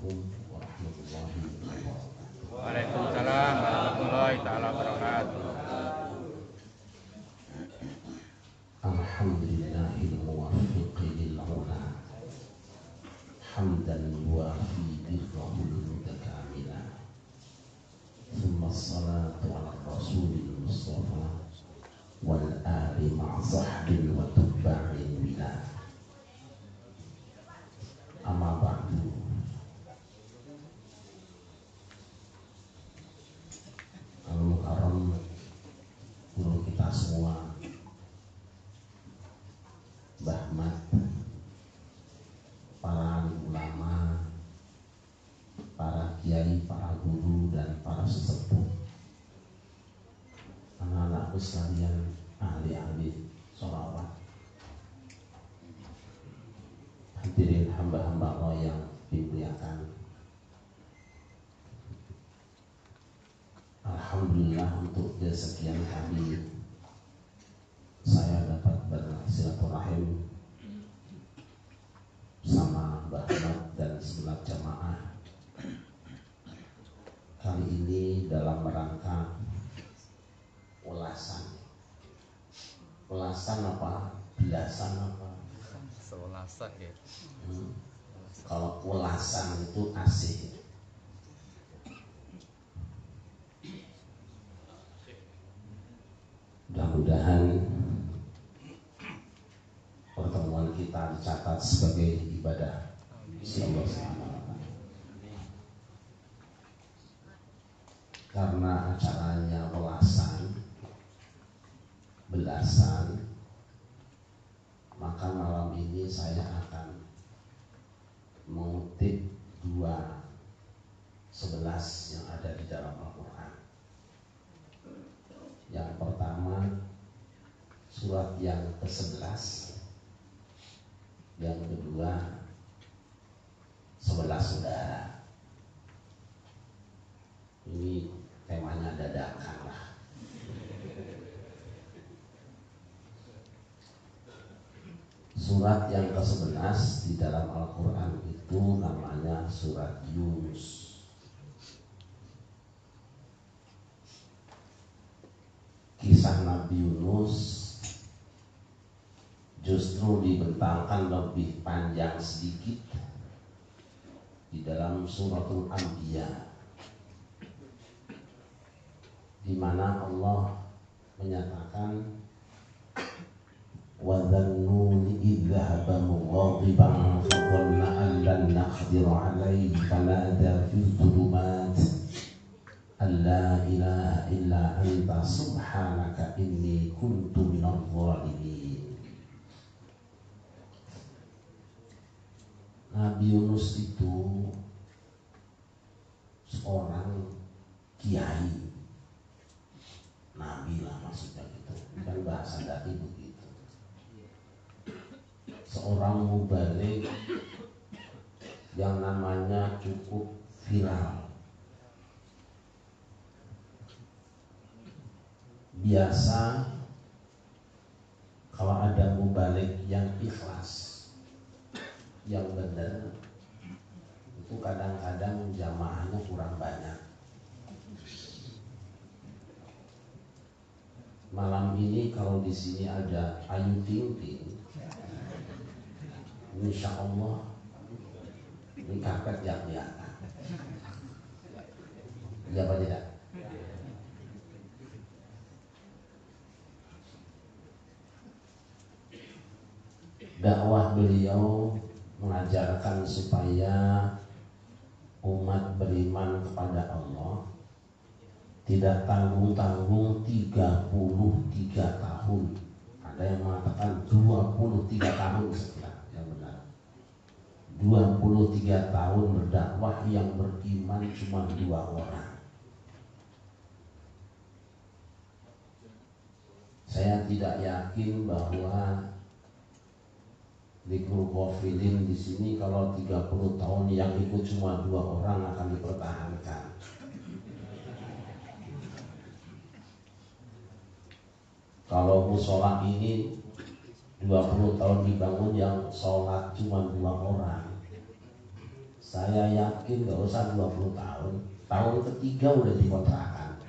Assalamualaikum warahmatullahi wabarakatuh. Waalaikumsalam warahmatullahi taala wabarakatuh. Alhamdulillahil muwaffiqi lil ula hamdan yuwafi birrahul mutakamila. Thumma salatu ala rasulil mustafa wal ali ma'a sahbihi wa tubba'in bila. Amma ba'du. Al-Mukarram, guru kita semua, Bahmat, para ulama, para kiai, para guru, dan para sesepuh, anak-anakku sekalian, ahli-ahli sholawat, hadirin hamba-hamba Allah yang dimuliakan. Alhamdulillah, untuk kesekian kali saya dapat bersilaturahim bersama Bahmat dan segenap jamaah. Kali ini dalam rangka ulasan apa? Bilasan apa? Seulasan ya. Kalau ulasan itu asik. Mudah-mudahan pertemuan kita dicatat sebagai ibadah si Allah SWT. Karena acaranya belasan, maka malam ini saya akan mengutip 2:11 yang ada di dalam Al-Quran. Yang pertama surat yang ke-11, yang kedua 11 saudara. Ini temanya dadakan lah. Surat yang ke-11 di dalam Al-Quran itu namanya surat Yunus. Kisah Nabi Yunus justru dibentangkan lebih panjang sedikit di dalam suratul Anbiya, di mana Allah menyatakan wa dhannuni idh dhahaba mughadiban fa dhanna an lan naqdir alayhi fanada fi dhulumat alla ilaha illa anta subhanaka inni kuntu minadh dhalimin. Nabi Yunus itu seorang kiai, nabi lah maksudnya gitu, bukan bahasa dai begitu. Seorang mubaligh yang namanya cukup viral. Biasa kalau ada mubaligh yang ikhlas, yang benar, itu kadang-kadang jamaahnya kurang banyak. Malam ini kalau di sini ada Ayu Ting Ting, insya Allah ini karpet yang kelihatan. Iya apa tidak? Dakwah beliau mengajarkan supaya umat beriman kepada Allah tidak tanggung-tanggung 33 tahun. Ada yang mengatakan 23 tahun sekian, yang benar 23 tahun berdakwah, yang beriman cuma 2 orang. Saya tidak yakin bahwa Dzikrul Ghafilin di sini kalau 30 tahun yang ikut cuma 2 orang akan dipertahankan. Kalau musola ini 20 tahun dibangun, yang sholat cuma 2 orang, Saya yakin gak usah 20 tahun. Tahun ketiga udah dikontrakan.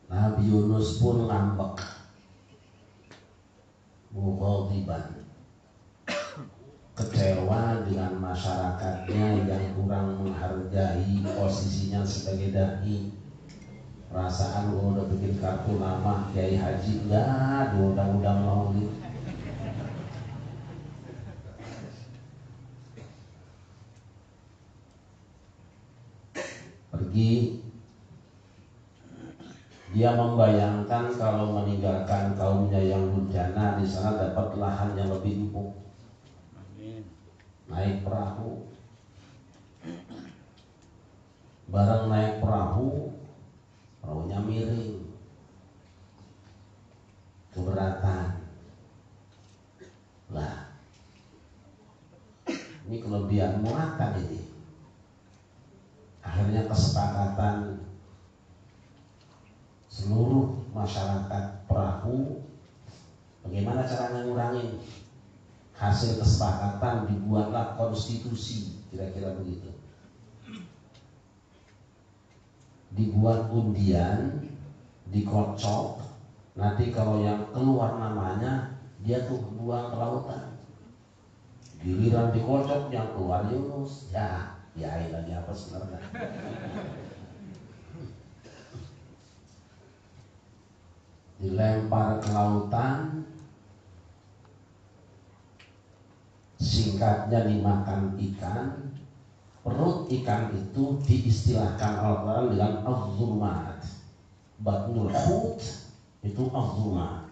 Nabi Yunus pun ngambek, mughadiban, kecewa dengan masyarakatnya yang kurang menghargai posisinya sebagai dai. Perasaan gua udah bikin kartu nama Kiai Haji, enggak diundang-undang maulid. Pergi. Dia membayangkan kalau meninggalkan kaumnya yang durjana, di sana dapat lahan yang lebih empuk. Naik perahu. Bareng naik perahu, perahunya miring, keberatan. Lah, ini kelebihan muatan ini. Akhirnya kesepakatan seluruh masyarakat perahu, bagaimana caranya ngurangin. Hasil kesepakatan dibuatlah konstitusi, kira-kira begitu. Dibuat undian, dikocok, nanti kalau yang keluar namanya dia tuh buang ke lautan. Giliran dikocok yang keluar Yunus, ya lagi apa sebenarnya. Dilempar ke lautan, singkatnya dimakan ikan. Perut ikan itu diistilahkan Al-Quran dengan az-zulumat. Batnul hut itu az-zulumat.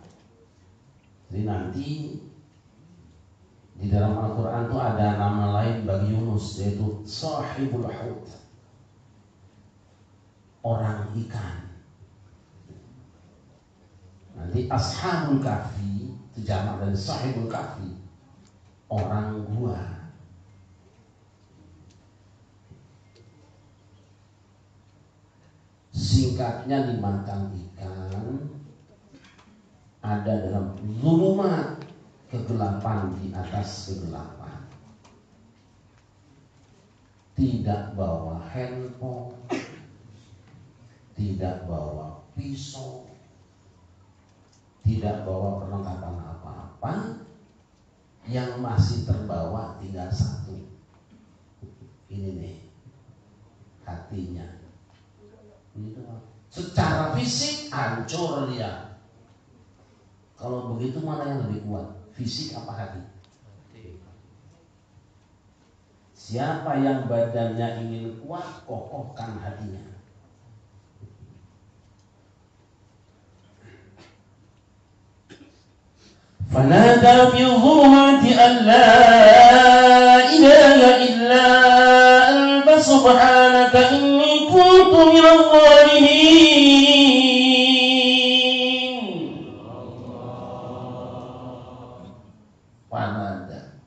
Jadi nanti di dalam Al-Quran itu ada nama lain bagi Yunus, yaitu sahibul hut, orang ikan. Nanti ashabul kahfi itu jamak dari sahibul kahfi, orang gua. Singkatnya dimakan ikan, ada dalam zulumat, kegelapan di atas kegelapan. Tidak bawa handphone, tidak bawa pisau, tidak bawa perlengkapan apa-apa. Yang masih terbawa tinggal satu. Ini nih, hatinya. Secara fisik hancur dia. Kalau begitu mana yang lebih kuat? Fisik apa hati? Siapa yang badannya ingin kuat, kokohkan hatinya. Fanada fi dhulumati an la ilaha illa anta subhanaka inni kuntu minadh dhalimin. Fanada.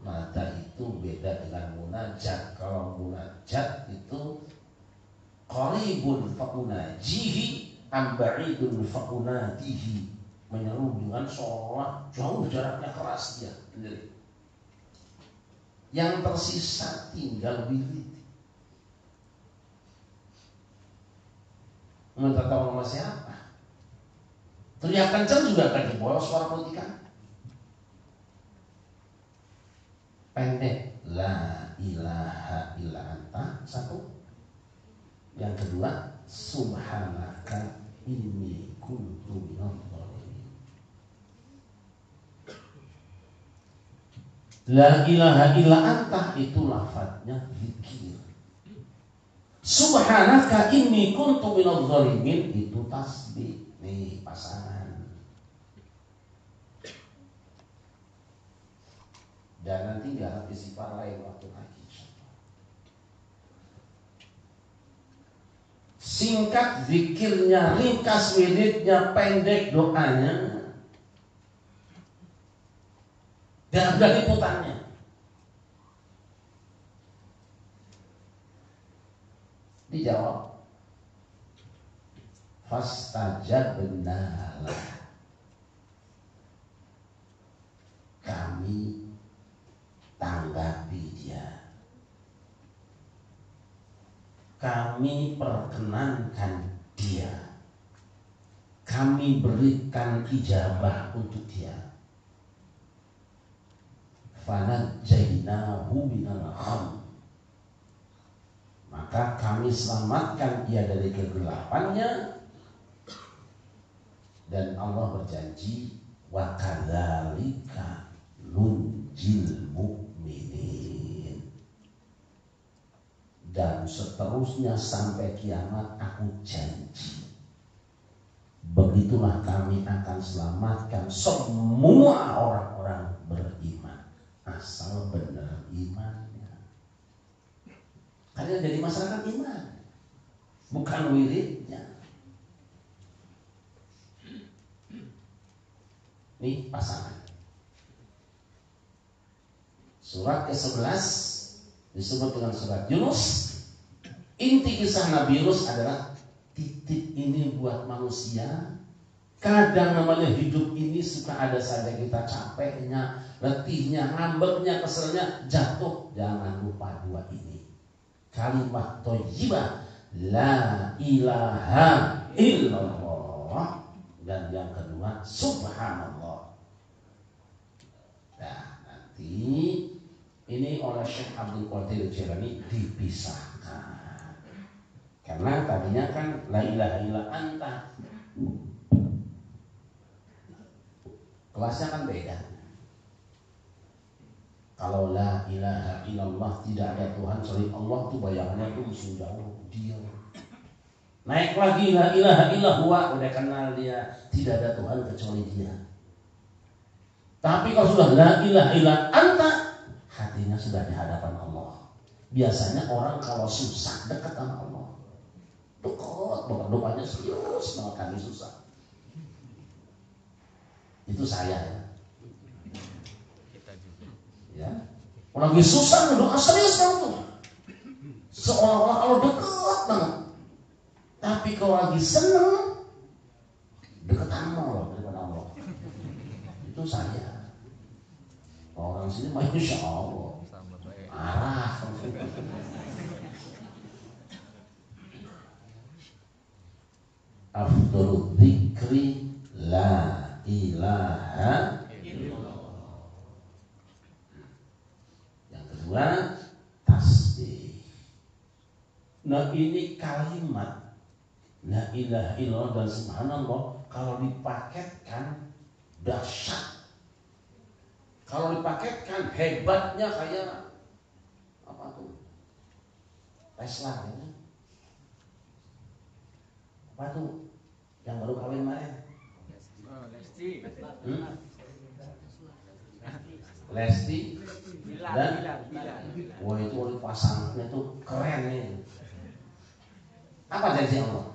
Nada itu beda dengan munajat. Kalau munajat itu qaribun fa'unajihi am ba'idun fa'unadihi, menyeru dengan seolah jauh jaraknya keras dia sendiri. Yang tersisa tinggal wirid. Minta tolong sama siapa? Teriak kencang juga akan dibawa suara putikan. Pendek, la ilaha illa anta, satu. Yang kedua, subhanaka inni kuntu minadh dhalimin. La ilaha illa anta itu lafadznya zikir. Subhanaka inni kuntu minadh dhalimin itu tasbih. Nih pasangan. Dan nanti diharap istighfar lain waktu lagi. Singkat zikirnya, ringkas wiridnya, pendek doanya, dan ada liputannya. Dijawab, fastajabna lah. kami perkenankan dia, kami berikan ijabah untuk dia. Fanajjainahu minal gham, maka kami selamatkan dia dari kegelapannya. Dan Allah berjanji, wa kadzalika nunjil mu'minin, dan seterusnya sampai kiamat aku janji, begitulah kami akan selamatkan semua orang-orang beriman, asal benar imannya. Kalian jadi masyarakat iman, bukan wiridnya. Ini pasangan. Surat ke-11 disebut dengan surat Yunus. Inti kisah Nabi Yunus adalah titik ini buat manusia. Kadang namanya hidup ini suka ada saja kita capeknya, letihnya, ngambeknya, keselnya, jatuh. Jangan lupa dua ini. Kalimat thayyibah, la ilaha illallah, dan yang kedua subhanallah. Nah, nanti ini oleh Syekh Abdul Qadir Jilani dipisahkan, karena tadinya kan la ilaha illa anta, kelasnya kan beda. Kalau la ilaha illallah, tidak ada Tuhan selain Allah, tuh bayangannya tuh sudah jauh dia. Naik lagi la ilaha illallah, udah kenal dia tidak ada Tuhan kecuali dia. Tapi kalau sudah la ilaha illa anta, hatinya sudah di hadapan Allah. Biasanya orang kalau susah dekat sama Allah, dekat banget, doanya serius banget, kami susah. Itu saya ya. Ya, orang lagi susah doa serius kamu tuh, seolah-olah Allah dekat banget. Tapi kalau lagi seneng, deketan Allah daripada Allah. Itu saya. Orang sini masya Allah, arah. Afdalul dzikri la ilaha illallah. Yang kedua, tasbih. Nah, ini kalimat la ilaha illallah dan subhanallah kalau dipaketkan dahsyat. Kalau dipaketkan hebatnya kayak apa tuh? Tesla ya. Apa tuh? Yang baru kawin kemarin? Lesti dan wah itu oleh pasangnya tuh keren nih. Apa janji Allah?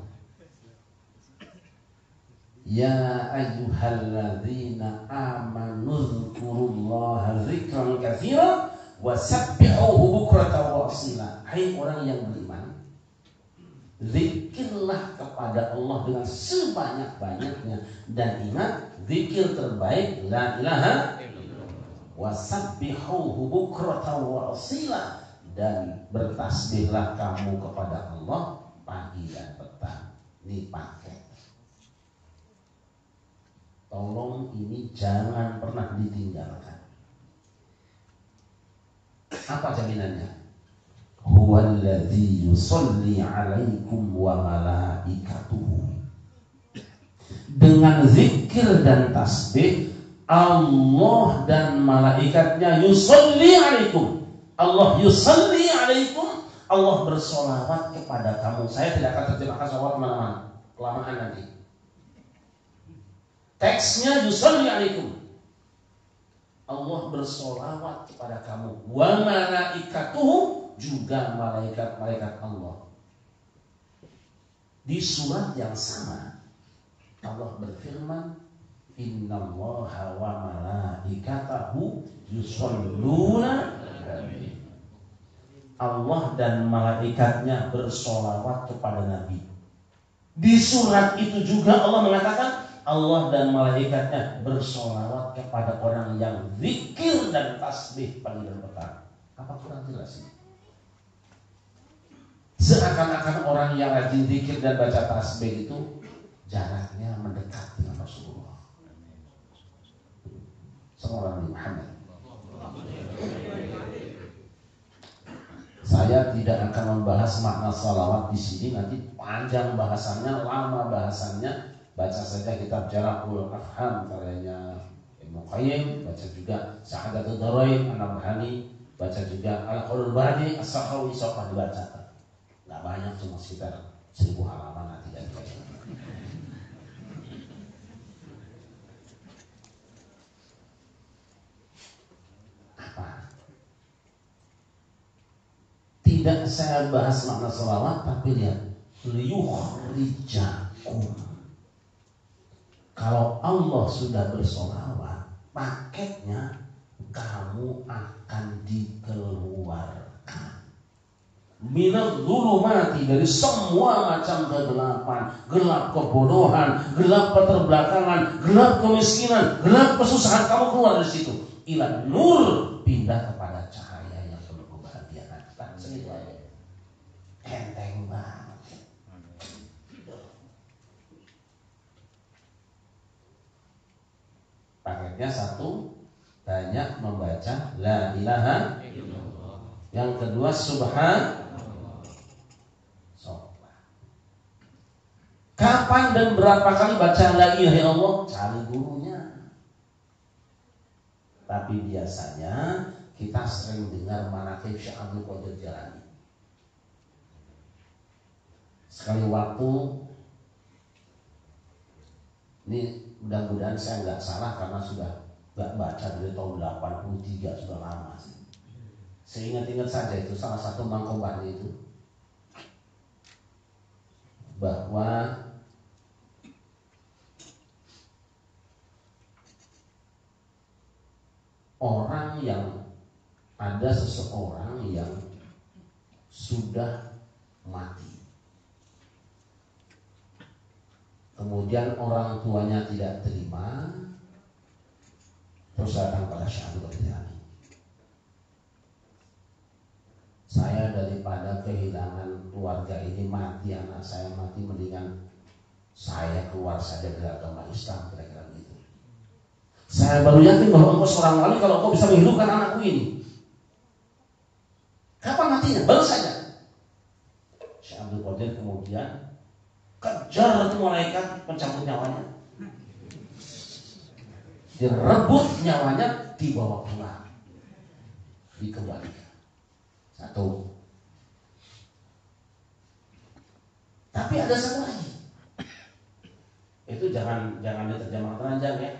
Ya ayyuhalladzina amanu dzkurullaha dzikran katsiran wasabbihuhu bukratan wa asila. Hai orang yang beriman, zikirlah kepada Allah dengan sebanyak-banyaknya, dan ingat zikir terbaik la ilaha illallah. Wasabbihuhu bukratan wa asila, dan bertasbihlah kamu kepada Allah pagi dan petang. Ini paket. Tolong ini jangan pernah ditinggalkan. Apa jaminannya? Huwallazi yusolli alaikum wa malaikatuhu. Dengan zikir dan tasbih, Allah dan malaikatnya yusolli alaikum. Allah yusolli alaikum, Allah bersolawat kepada kamu. Saya tidak akan terjemahkan solawat kemana-mana, kelamaan nanti. Teksnya yusolli alaikum, Allah bersolawat kepada kamu. Wa malaikatuhu, juga malaikat-malaikat Allah. Di surat yang sama Allah berfirman, innallaha wa malaikatahu yusholluna. Allah dan malaikatnya bersolawat kepada Nabi. Di surat itu juga Allah mengatakan Allah dan malaikatnya bersolawat kepada orang yang zikir dan tasbih pagi dan petang. Apa kurang jelas ini? Seakan-akan orang yang rajin zikir dan baca tasbih itu jaraknya mendekat dengan Rasulullah. Sallallahu alaihi Muhammad. Saya tidak akan membahas makna salawat di sini, nanti panjang bahasannya, lama bahasannya. Baca saja kitab Jalaqul Afham karyanya Ibnu Qayyim, baca juga Sa'adatul Darain An-Nabhani, baca juga Al-Qaulul Badi As-Sakhawi, sokah dibaca. Nggak banyak, cuma sekitar 1000 halaman nanti dan apa? Tidak saya bahas makna salawat, tapi lihat liyukhrijakum. Kalau Allah sudah bersolawat, paketnya kamu akan dikeluarkan minal dzulumati, dari semua macam kegelapan, gelap kebodohan, gelap keterbelakangan, gelap kemiskinan, gelap kesusahan, kamu keluar dari situ. Ila nur, pindah kepada cahaya yang penuh kebahagiaan. Tak segitu aja. Enteng banget. Paketnya satu, banyak membaca la ilaha illallah. Yang kedua subhan. Kapan dan berapa kali baca la ilaha illallah? Cari gurunya. Tapi biasanya kita sering dengar manaqib Syekh Abdul Qadir Jailani. Sekali waktu, ini mudah-mudahan saya nggak salah karena sudah nggak baca dari tahun 83, sudah lama sih. Saya ingat saja itu salah satu mangkobahnya itu, bahwa orang yang ada seseorang yang sudah mati, kemudian orang tuanya tidak terima, terus datang pada Syekh Abdul Qadir Jailani. Saya daripada kehilangan keluarga ini mati, anak saya mati, mendingan saya keluar saja dari agama Islam, kira-kira begitu. Saya baru yakin bahwa engkau seorang wali kalau engkau bisa menghidupkan anakku ini. Kapan matinya? Baru saja. Syekh Abdul Qadir kemudian kejar itu malaikat pencabut nyawanya, direbut nyawanya, dibawa pulang, dikembalikan. Satu. Tapi ada satu lagi. Itu jangan diterjemah teranjang ya.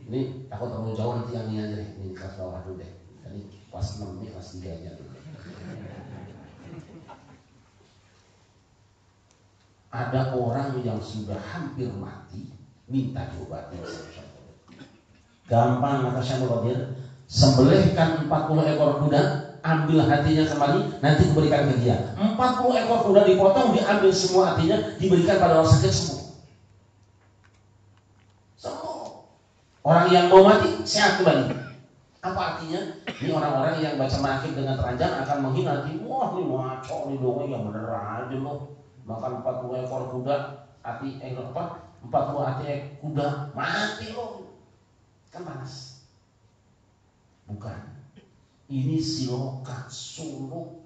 Ini takut terlalu jauh, nanti yang ini aja nih. Ini kelas bawah dulu deh. Tadi kelas 6, ini kelas 3 aja dulu. Ada orang yang sudah hampir mati, minta diobati. Gampang kata Syekh Abdul Qadir, sembelihkan 40 ekor kuda, ambil hatinya kembali, nanti diberikan ke dia. 40 ekor kuda dipotong, diambil semua hatinya, diberikan pada orang sakit sembuh. Orang yang mau mati sehat kembali. Apa artinya? Ini orang-orang yang baca manaqib dengan teranjang akan menghina. Wah ini maco nih dong, yang bener aja loh. Makan 40 ekor kuda, 40 hati kuda, mati loh. Kan panas. Bukan. Ini siloka, suluk.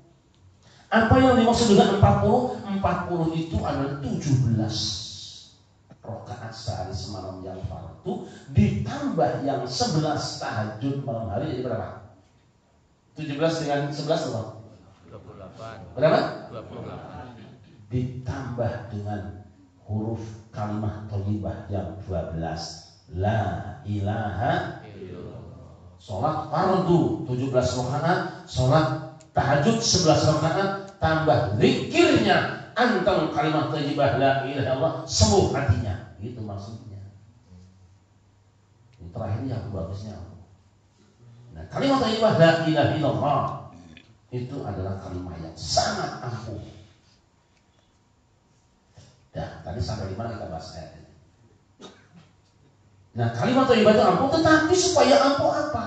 Apa yang dimaksud dengan 40? 40 itu adalah 17 rakaat sehari semalam yang fardu, ditambah yang 11 tahajud malam hari, jadi berapa? 17 dengan 11 berapa? 28. Berapa? 28. Ditambah dengan huruf kalimah thayyibah yang 12, la ilaha illallah. Salat fardu 17 rakaat, salat tahajud 11 rakaat, tambah zikirnya anteng kalimat thayyibah la ilaha illallah, sembuh hatinya. Itu maksudnya. Ini terakhir yang bagusnya. Nah, kalimat thayyibah la ilaha illallah itu adalah kalimat yang sangat ampuh. Dah, tadi sampai di mana kita bahas ayat ini. Nah, kalimat thayyibah itu ampuh, tetapi supaya ampuh apa?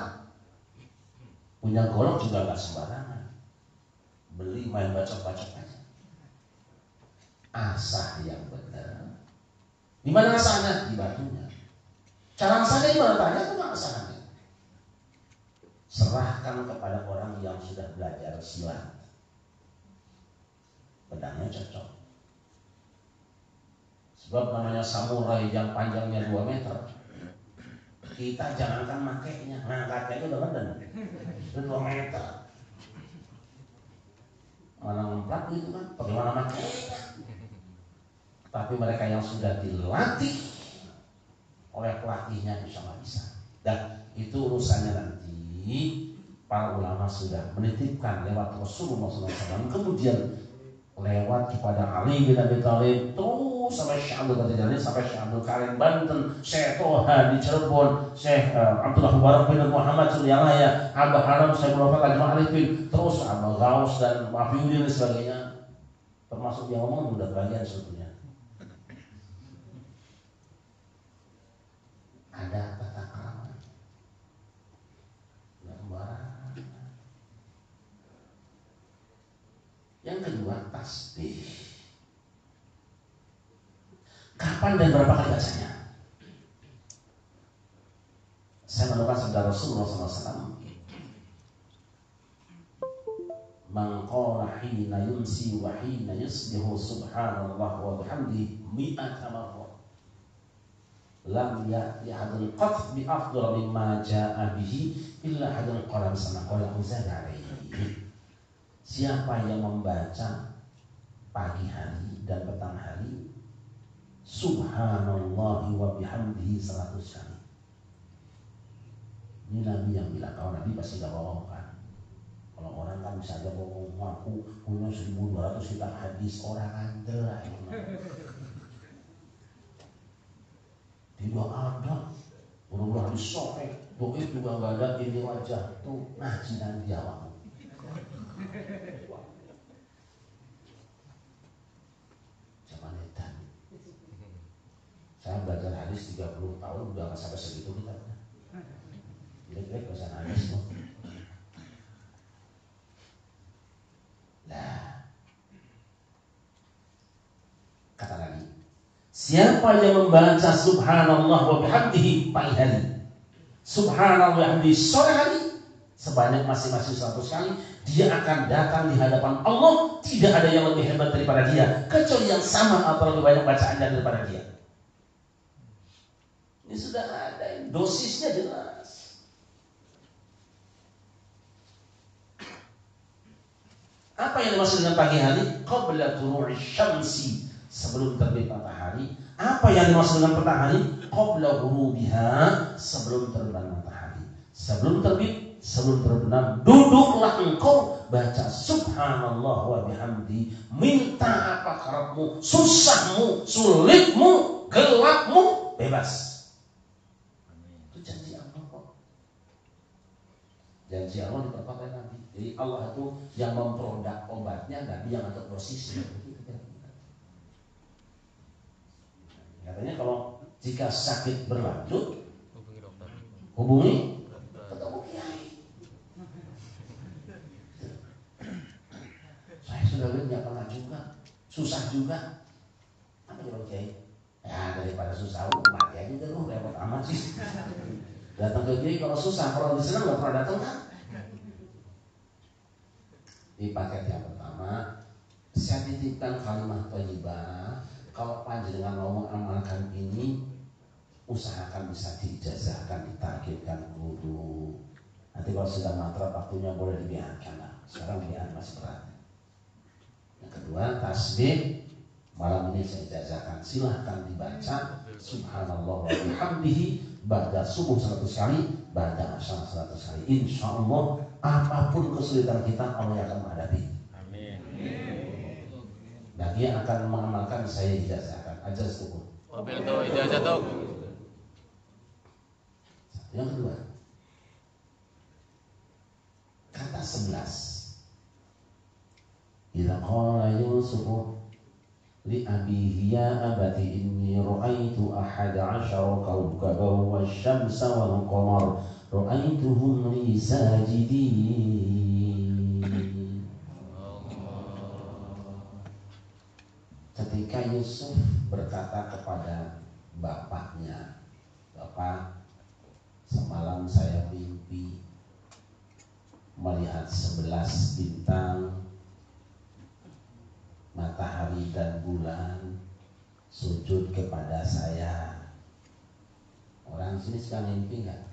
Punya golok juga gak sembarangan. Beli main bacok-bacok aja. Asah yang benar. Di mana asahnya? Di batunya. Cara asahnya gimana? Tanya itu asahnya. Serahkan kepada orang yang sudah belajar silat. Pedangnya cocok. Sebab namanya samurai yang panjangnya 2 meter. Kita jangankan makainya, ngangkatnya itu udah badan. Itu 2 meter. Mana ngemplat gitu kan, bagaimana makainya. Tapi mereka yang sudah dilatih oleh pelatihnya insya Allah bisa. Dan itu urusannya nanti para ulama sudah menitipkan lewat Rasulullah SAW, kemudian lewat kepada Ali bin Abi Thalib, terus sampai Syekh Abdul Qadir Jalil, sampai Syekh Abdul Karim Banten, Syekh Toha di Cirebon, Syekh Abdullah Mubarak bin Muhammad Suryalaya, Abah Haram, Syekh Muhammad Ajma Alifin, terus Abah Gaus dan Mafiudin dan sebagainya. Termasuk yang ngomong udah bagian sebetulnya. Ada tata krama, nggak sembarangan. Yang kedua, tasbih. Kapan dan berapa kali bacanya? Saya menemukan sabda Rasulullah SAW. Man qala hina yumsi wa hina yusbihu subhanallah wa bihamdihi mi'ata marrah. Lam ya'ti ahadun qat bi afdal mimma ja'a bihi illa ahadun qala sama qala uzad alaihi. Siapa yang membaca pagi hari dan petang hari subhanallah wa bihamdihi 100 kali. Ini Nabi yang bilang. Kalau Nabi pasti gak bohong kan. Kalau orang kan bisa aja bohong, aku punya 1200 kitab hadis, orang andel lah. Tidak ada. Buru-buru habis sore, doa juga gak ada, ini wajah tuh ngaji dan jawab. Zaman edan. Saya belajar hadis 30 tahun udah gak sampai segitu kita. Jelek-jelek bahasa hadis tuh. Nah, kata lagi, siapa yang membaca subhanallah wa bihamdihi pagi hari, subhanallah wa bihamdihi sore hari, sebanyak masing-masing 100 kali, dia akan datang di hadapan Allah. Tidak ada yang lebih hebat daripada dia, kecuali yang sama atau lebih banyak bacaannya daripada dia. Ini sudah ada, dosisnya jelas. Apa yang dimaksud dengan pagi hari? Qabla tulu'i syamsi, sebelum terbit matahari. Apa yang dimaksud dengan petang hari? Qabla ghurubiha, sebelum terbenam matahari. Sebelum terbit, sebelum terbenam, duduklah engkau baca subhanallah wa bihamdi. Minta apa karepmu, susahmu, sulitmu, gelapmu, bebas. Itu janji Allah kok. Janji Allah diperpakai Nabi. Jadi Allah itu yang memproduk obatnya, Nabi yang atur dosisnya. Katanya kalau jika sakit berlanjut, hubungi ketemu kiai. Saya sudah lihat nggak pernah juga, susah juga. Apa jawab kiai? Ya daripada susah, mati aja dulu, repot amat sih. Datang ke kiai kalau susah, kalau disenang nggak pernah datang kan? Di paket yang pertama, saya titipkan kalimat thayyibah. Kalau panjenengan mau mengamalkan ini, usahakan bisa diijazahkan, ditargetkan guru. Nanti kalau sudah mantap waktunya boleh dibiarkan lah. Sekarang biar masih berat. Yang kedua, tasbih. Malam ini saya ijazahkan, silahkan dibaca subhanallah wa bihamdihi ba'da subuh 100 kali, ba'da asar 100 kali. Insya Allah apapun kesulitan kita, Allah yang akan menghadapi. Amin. Bagi yang akan mengamalkan, saya ijazahkan. Ajar syukur. Wabil tu ijazah tu. Yang kedua, kata 11. Idza qala Yusuf li abihi ya abati inni ra'aitu ahada 'ashara kawkaban wasyamsa wal qamar ra'aituhum li sajidin. Ketika Yusuf berkata kepada bapaknya, "Bapak, semalam saya mimpi melihat 11 bintang, matahari dan bulan sujud kepada saya." Orang sini suka mimpi nggak?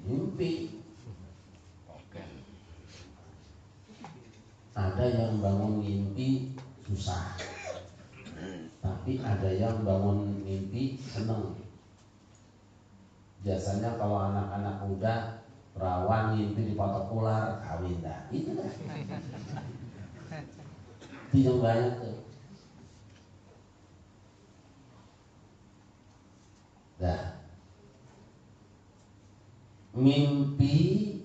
Mimpi. Ada yang bangun mimpi susah, tapi ada yang bangun mimpi seneng. Biasanya kalau anak-anak muda perawan mimpi dipatok ular, kawin dah. Itu dah. Itu yang banyak tuh. Dah. Mimpi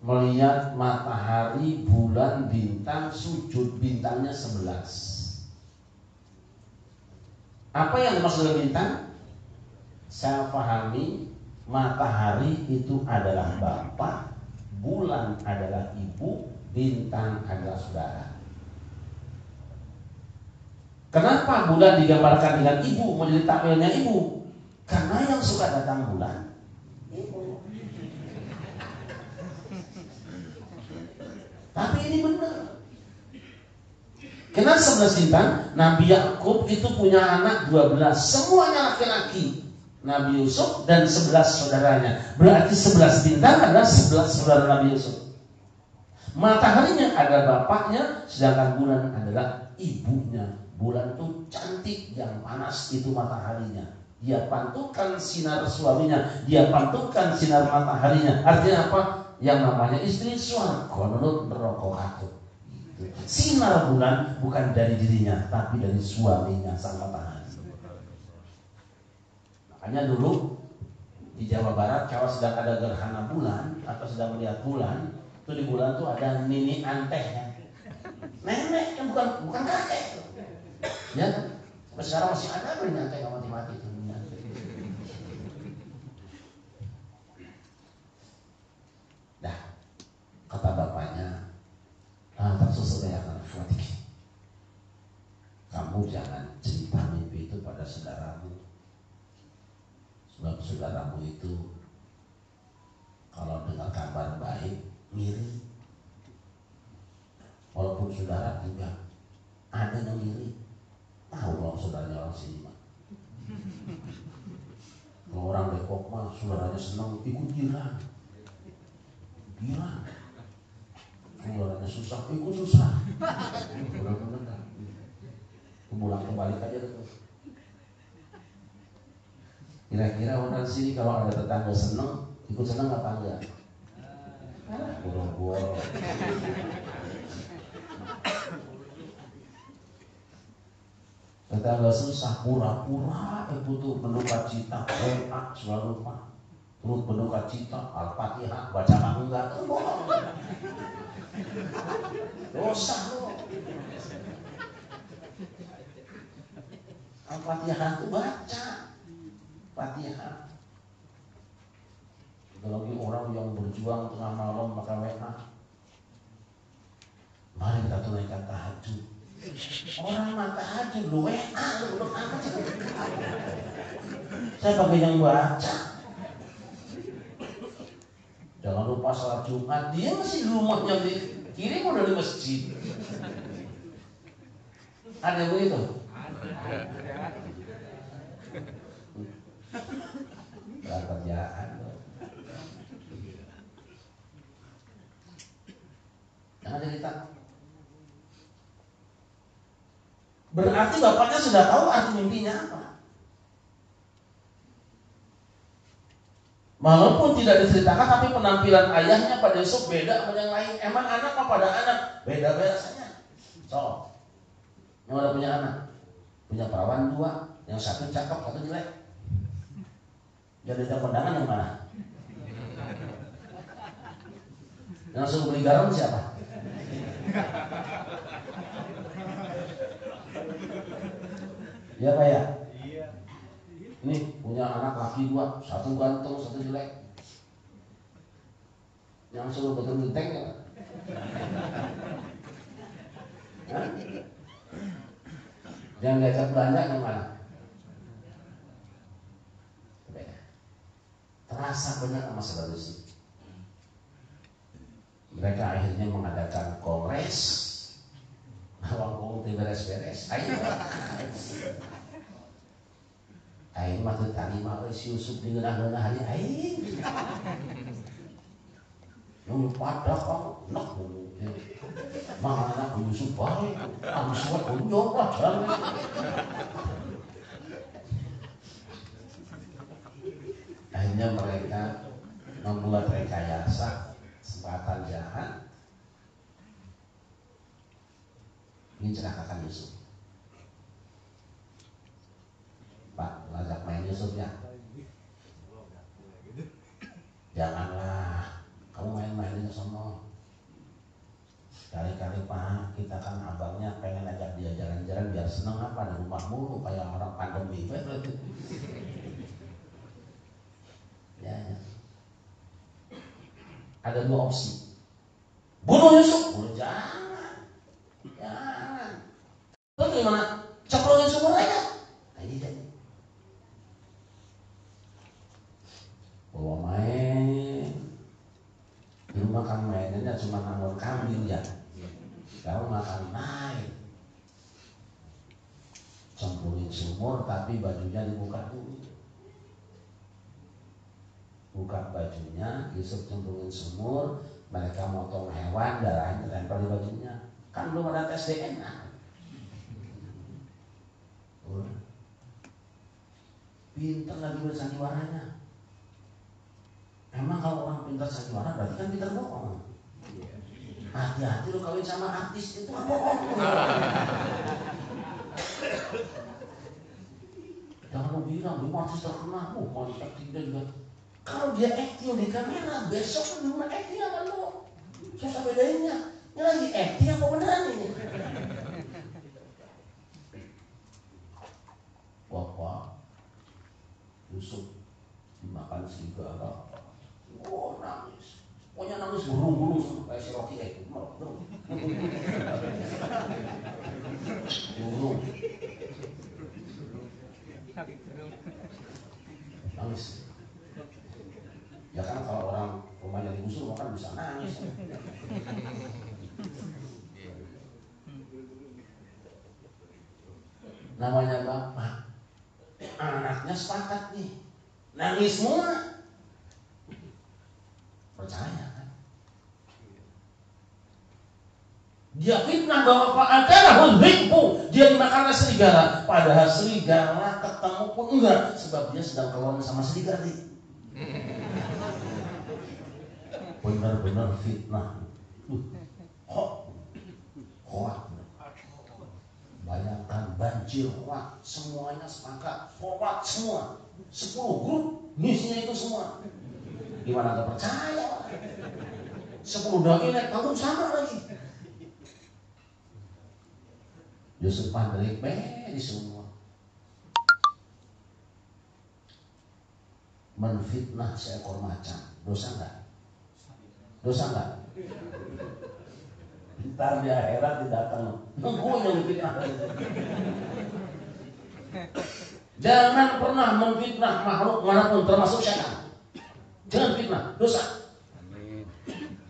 melihat matahari, bulan, bintang sujud, bintangnya 11. Apa yang dimaksud dengan bintang? Saya pahami matahari itu adalah bapak, bulan adalah ibu, bintang adalah saudara. Kenapa bulan digambarkan dengan ibu, menjadi takwilnya ibu? Karena yang suka datang bulan ibu. Tapi ini benar. Kenapa 11 bintang? Nabi Yakub itu punya anak 12, semuanya laki-laki. Nabi Yusuf dan 11 saudaranya. Berarti 11 bintang adalah 11 saudara Nabi Yusuf. Mataharinya adalah bapaknya, sedangkan bulan adalah ibunya. Bulan itu cantik, yang panas itu mataharinya. Dia pantulkan sinar suaminya, dia pantulkan sinar mataharinya. Artinya apa? Yang namanya istri swarga nurut neraka. Sinar bulan bukan dari dirinya, tapi dari suaminya sang matahari. Makanya dulu di Jawa Barat kalau sedang ada gerhana bulan atau sedang melihat bulan, itu di bulan tuh ada nini antehnya, nenek yang bukan kakek, ya kan? Sampai sekarang masih ada nini anteh nggak mati-mati itu. Dah, kata bapaknya, kamu jangan cerita mimpi itu pada saudaramu, sebab saudaramu itu kalau dengar kabar baik ngiri. Walaupun saudara juga ada yang ngiri, tahu kalau saudaranya orang sini mah. Kalau orang Depok mah saudaranya senang ikut girang. Saudaranya susah ikut susah. Benar-benar. Pulang kembali aja tuh. Kira-kira orang sini kalau ada tetangga senang, ikut senang apa enggak? Boro-boro. Tetangga susah pura-pura butuh menduka cita, selalu lupa. Terus menduka cita, Al-Fatihah baca enggak? Bohong. Dosa lo. Al-Fatihah itu baca Fatihah. Lagi orang yang berjuang tengah malam maka WA, mari kita tunaikan tahajud. Orang mah tahajud lu WA lu amat. Saya pakai yang baca. Jangan lupa salat Jumat, dia masih di rumahnya, dikirim udah di masjid. Ada begitu? Kerjaan. Jangan cerita. Berarti bapaknya sudah tahu arti mimpinya apa. Walaupun tidak diceritakan, tapi penampilan ayahnya pada Yusuf beda sama yang lain. Emang anak apa pada anak? Beda-beda rasanya. So, yang udah punya anak, punya perawan 2, yang satu cakep, satu jelek. Jadi ada kondangan yang mana? Yang suruh beli garam siapa? Iya Pak ya? Nih punya anak laki 2, satu ganteng, satu jelek. Yang suruh betul genteng ya? Yang diajak belanja gimana? Beda. Terasa benar sama saudara Yusuf. Mereka akhirnya mengadakan kongres. Awang beres-beres. Ayo. Ayo mah teu tarima si Yusuf digeunah-geunah hari aing. Nu pada kau nak mana Yusuf bae. Abis buat unjong lah. Akhirnya mereka membuat rekayasa kesempatan jahat ingin celakakan Yusuf. Pak, ngajak main Yusuf ya. Janganlah, kamu main-main aja sama. Kali-kali Pak, kita kan abangnya pengen ajak dia jalan-jalan biar seneng apa di rumah mulu kayak orang pandemi. Ya. Ada dua opsi. Bunuh Yusuf, bunuh jangan. Terus gimana? Cemplungin sumur aja. Nah ini jadi. Bawa main. Di rumah kan mainnya cuma nanggur kambing ya. Kalau makan naik. Cemplungin sumur tapi bajunya dibuka dulu. Buka bajunya, Yusuf cemplungin sumur. Mereka motong hewan, darahnya terempel di bajunya. Kan belum ada tes DNA. Pintar lagi bersandiwaranya. Emang kalau orang pintar sandiwara berarti kan pintar bohong. Hati-hati lo kawin sama artis itu kan bohong. Jangan lo bilang dia artis terkenal, mau acting dia juga. Kalau dia acting di kamera, besok di rumah acting apa lo? Susah bedainnya. Ini lagi acting apa beneran ini? Bapak Yusuf dimakan serigala. Oh nangis. Pokoknya nangis burung-burung kayak si Rocky itu. Burung. Nangis. Ya kan kalau orang rumahnya digusur kan bisa nangis. Namanya bapak, anaknya sepakat nih, nangis semua. Percaya kan? Dia fitnah bahwa Pak Akanahul Hikmu, dia dimakan oleh serigala. Padahal serigala ketemu pun enggak, sebab dia sedang kawan sama serigala. Benar-benar fitnah. Hoak. Bayangkan banjir hoak, semuanya sepakat, hoak semua. 10 grup misinya itu semua. Gimana gak percaya? 10 doi naik panggung sama lagi. Yusuf Pandrik di semua. Menfitnah seekor macan, dosa enggak? Dosa enggak? Ntar di akhirat tidak akan nunggu yang fitnah. Jangan pernah memfitnah makhluk manapun termasuk setan. Jangan fitnah, dosa.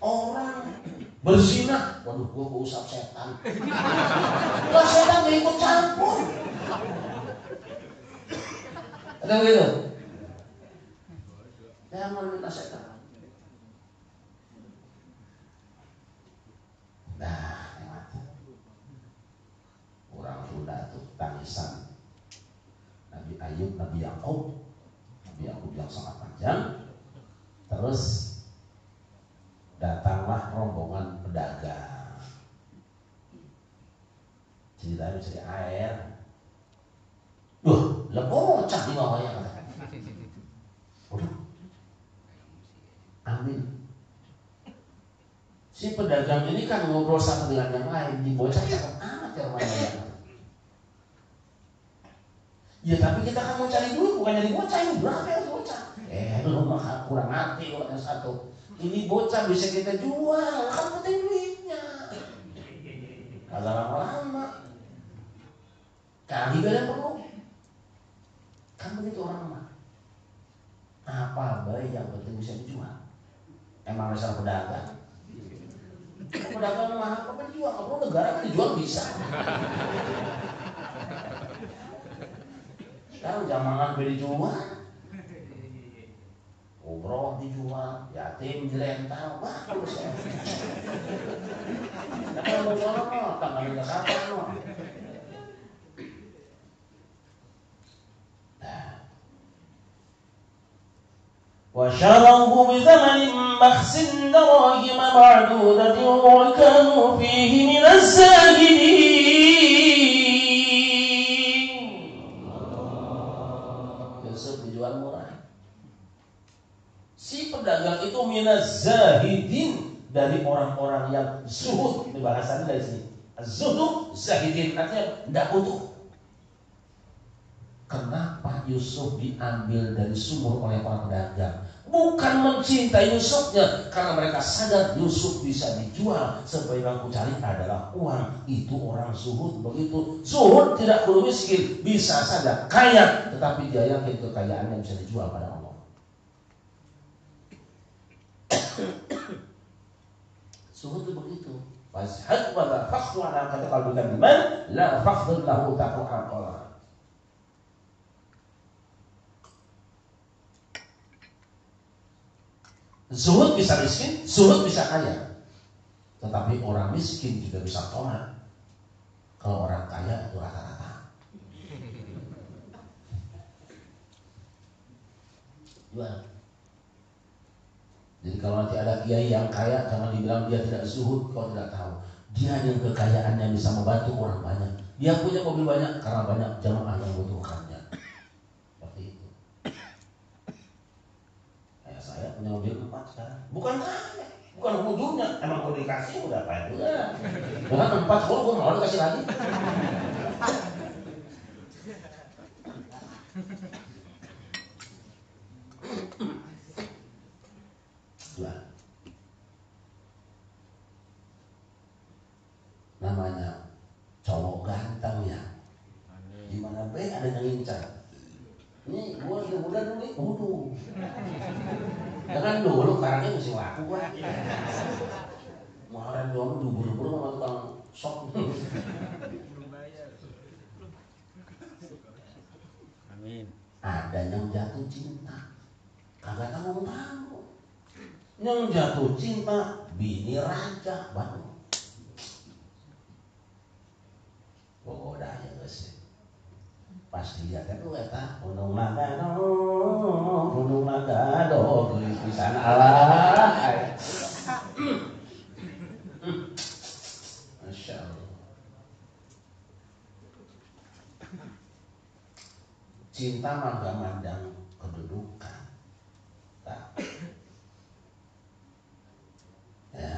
Orang berzina, waduh gua usap setan. Lah setan gak ikut campur. Ada begitu? Jangan minta setan. Nah, orang Sunda tuh tangisan Nabi Ayub, Nabi Yakub yang sangat panjang. Terus datanglah rombongan pedagang. Ceritanya cari air. Bocah di bawahnya kata. Waduh, amin. Si pedagang ini kan ngobrol satu dengan yang lain, di bocah cakep amat ya rumahnya. Ya tapi kita kan mau cari duit, bukan dari bocah ini. Berapa ya bocah? Lu mah kurang hati lu yang satu. Ini bocah bisa kita jual, kan penting duitnya. Agak lama-lama Kali gak perlu. Kan begitu orang mah. Apa baik yang penting bisa dijual. Emang dasar pedagang. Pedagang mah apa dijual? Kalau negara kan dijual bisa. Sekarang zamangan beli dijual. Umroh dijual, yatim dirental, bagus ya. Tapi mau jual apa? Tangan ke kapan loh. وشروه بثمن بخس دراهم معدودة وكانوا فيه من الزاهدين. Yusuf dijual murah. Si pedagang itu minaz zahidin, dari orang-orang yang zuhud. Ini bahasanya dari sini. Zuhud, zahidin artinya tidak butuh. Kenapa Yusuf diambil dari sumur oleh para pedagang? Bukan mencintai Yusufnya, karena mereka sadar Yusuf bisa dijual. Sebaik yang aku cari adalah uang. Itu orang zuhud begitu. Zuhud tidak perlu miskin, bisa saja kaya, tetapi dia yakin kekayaannya bisa dijual pada Allah. Zuhud itu begitu. Fashhad wa la fakhru ala qalbika biman la fakhdhu lahu taqwa. Zuhud bisa miskin, zuhud bisa kaya. Tetapi orang miskin juga bisa tomat. Kalau orang kaya itu rata-rata. Jual. Jadi kalau nanti ada kiai yang kaya, jangan dibilang dia tidak zuhud, kau tidak tahu. Dia yang kekayaannya bisa membantu orang banyak. Dia punya mobil banyak karena banyak jamaah yang membutuhkannya. Seperti itu. Kayak saya punya mobil 4 sekarang. Bukan kaya, bukan hujungnya. Emang kalau dikasih udah apa itu ya. Dengan 4 10 gue mau dikasih lagi. Namanya cowok ganteng ya. Dimana be ada yang ngincar. Ini gua udah dulu nih, jangan dulu karangnya mesti laku gua. Mau orang jual buru-buru sama tukang sok. Amin. Ada yang jatuh cinta, kagak tahu. Yang jatuh cinta bini raja baru. Bogodanya guys. Pas dilihat itu eta gunung Nagado geus pisan Allah. Masya Allah. Cinta mah gak mandang kedudukan. Ya,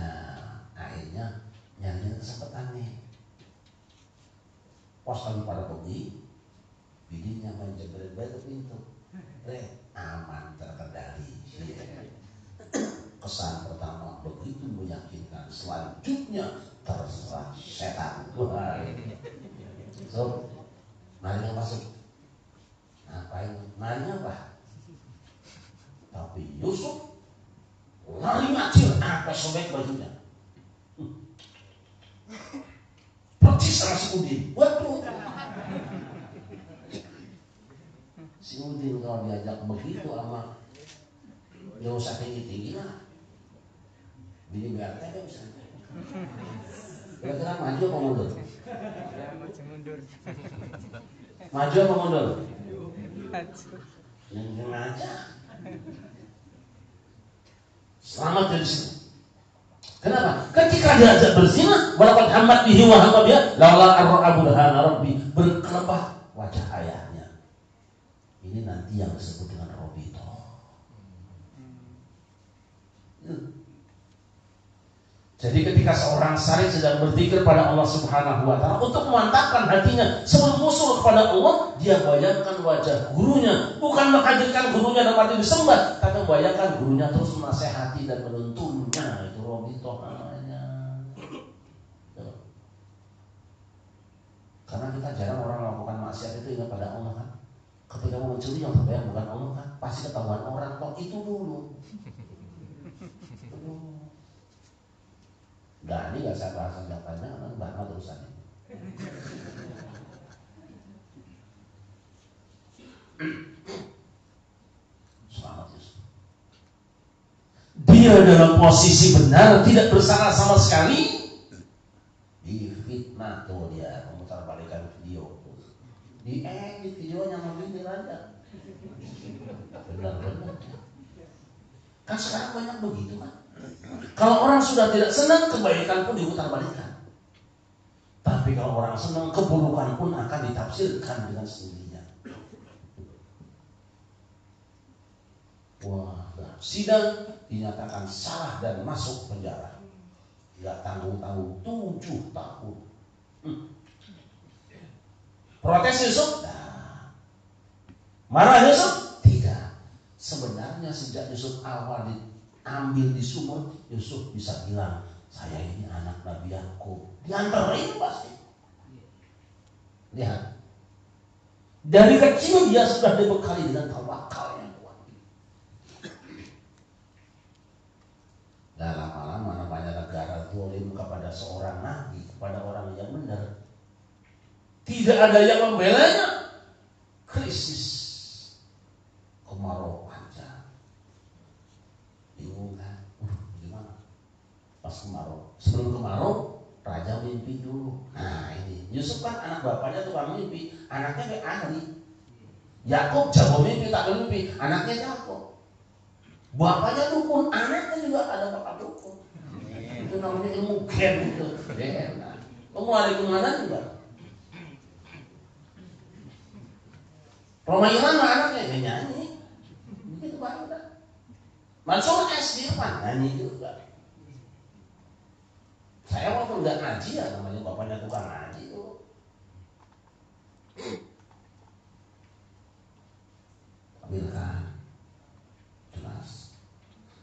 akhirnya nyari kesempatan nih. Pas lagi pada pergi, bininya main jebret ke pintu. Aman, terkendali. Kesan pertama begitu meyakinkan. Selanjutnya terserah setan. So, marinya masuk. Ngapain? Marinya apa? Tapi Yusuf lari macil, apa sobek bajunya. Percis sama si Udin. Waduh. Si Udin kalau diajak begitu sama gak usah tinggi-tinggi lah. Bini BRT kan bisa. Kira-kira maju apa mundur? Maju apa mundur? Maju aja. Selamat dari sini. Kenapa? Ketika diajak berzina, walaqad hammat bihi wa hamma biha laula ar-ra'a burhana rabbi, berkelebah wajah ayahnya. Ini nanti yang disebut dengan robito. Jadi ketika seorang syarif sedang berzikir pada Allah Subhanahu wa taala untuk memantapkan hatinya sebelum usul kepada Allah, dia bayangkan wajah gurunya, bukan menghadirkan gurunya dalam arti disembah, tapi membayangkan gurunya terus menasehati dan menuntunnya. Itu robito namanya. Karena kita jarang orang melakukan maksiat itu ingat pada Allah kan. Ketika mau mencuri yang terbayang bukan Allah kan, pasti ketahuan orang kok itu dulu. Nah ini gak saya bahas senjatanya karena bahas terusan ini. Selamat Yusuf. Dia dalam posisi benar, tidak bersalah sama sekali. Di fitnah tuh dia memutar balikan video. Di videonya mobil aja. Benar-benar. Kan sekarang banyak begitu kan. Kalau orang sudah tidak senang, kebaikan pun diputar balikan. Tapi kalau orang senang, keburukan pun akan ditafsirkan dengan sendirinya. Wah, sidang dinyatakan salah dan masuk penjara. Gak tanggung-tanggung 7 tahun. Protes Yusuf? Nah. Marah Yusuf? Tidak. Sebenarnya sejak Yusuf awal diambil di sumur, Yusuf bisa bilang, saya ini anak Nabi Yakub. Diantarin pasti. Lihat. Dari kecil dia sudah dibekali dengan tawakal yang kuat. Dan lama-lama namanya negara zalim kepada seorang nabi, kepada orang yang benar. Tidak ada yang membelanya. Krisis. Kemarau panjang. Bingung kan? Gimana? Pas kemarau. Sebelum kemarau, raja mimpi dulu. Nah ini, Yusuf kan anak bapaknya tukang mimpi. Anaknya kayak ahli. Yakub jago mimpi, tak mimpi. Anaknya jago. Bapaknya dukun, anaknya juga ada bapak dukun. Itu namanya ilmu gen itu. Nah, mau lari kemana juga? Roma Irama anaknya dia nyanyi. Begitu baru dah. Mansur S di depan nyanyi juga. Saya walaupun nggak ngaji ya, namanya bapaknya tukang ngaji itu. Ambilkan. Jelas.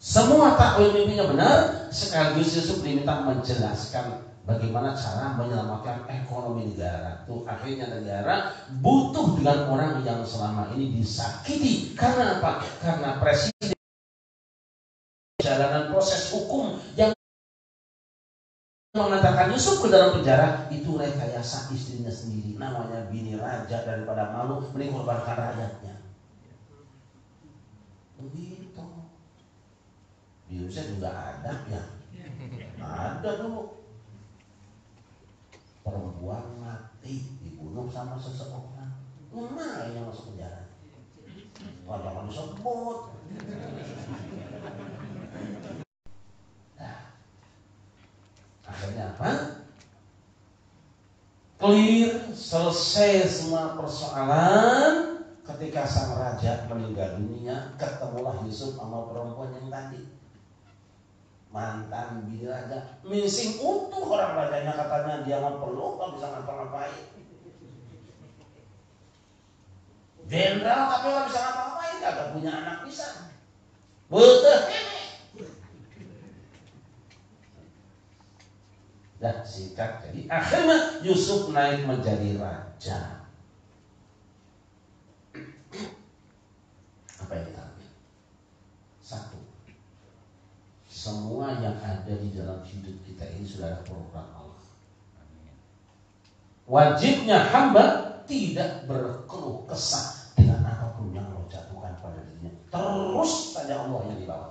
Semua takwil mimpinya benar, sekaligus Yusuf diminta menjelaskan bagaimana cara menyelamatkan ekonomi negara. Tuh akhirnya negara butuh dengan orang yang selama ini disakiti. Karena apa? Karena presiden jalanan proses hukum yang mengatakan Yusuf ke dalam penjara itu rekayasa istrinya sendiri. Namanya bini raja, daripada malu mending korbankan rakyatnya. Begitu. Di Indonesia juga ada ya. Ada dulu. Perempuan mati dibunuh sama seseorang. Mana yang masuk penjara? Jangan disebut. Nah, akhirnya apa? Clear, selesai semua persoalan. Ketika sang raja meninggal dunia, ketemulah Yusuf sama perempuan yang tadi. Mantan bini raja, mising utuh orang rajanya, katanya dia nggak perlu, nggak bisa ngapa-ngapain. Jenderal tapi nggak bisa ngapa-ngapain, nggak punya anak bisa. Betul. Dah singkat, jadi akhirnya Yusuf naik menjadi raja. Apa yang kita ambil? Satu. Semua yang ada di dalam hidup kita ini sudah ada program Allah. Wajibnya hamba tidak berkeluh kesah dengan apapun yang Allah jatuhkan pada dirinya. Terus saja Allah yang dibawa.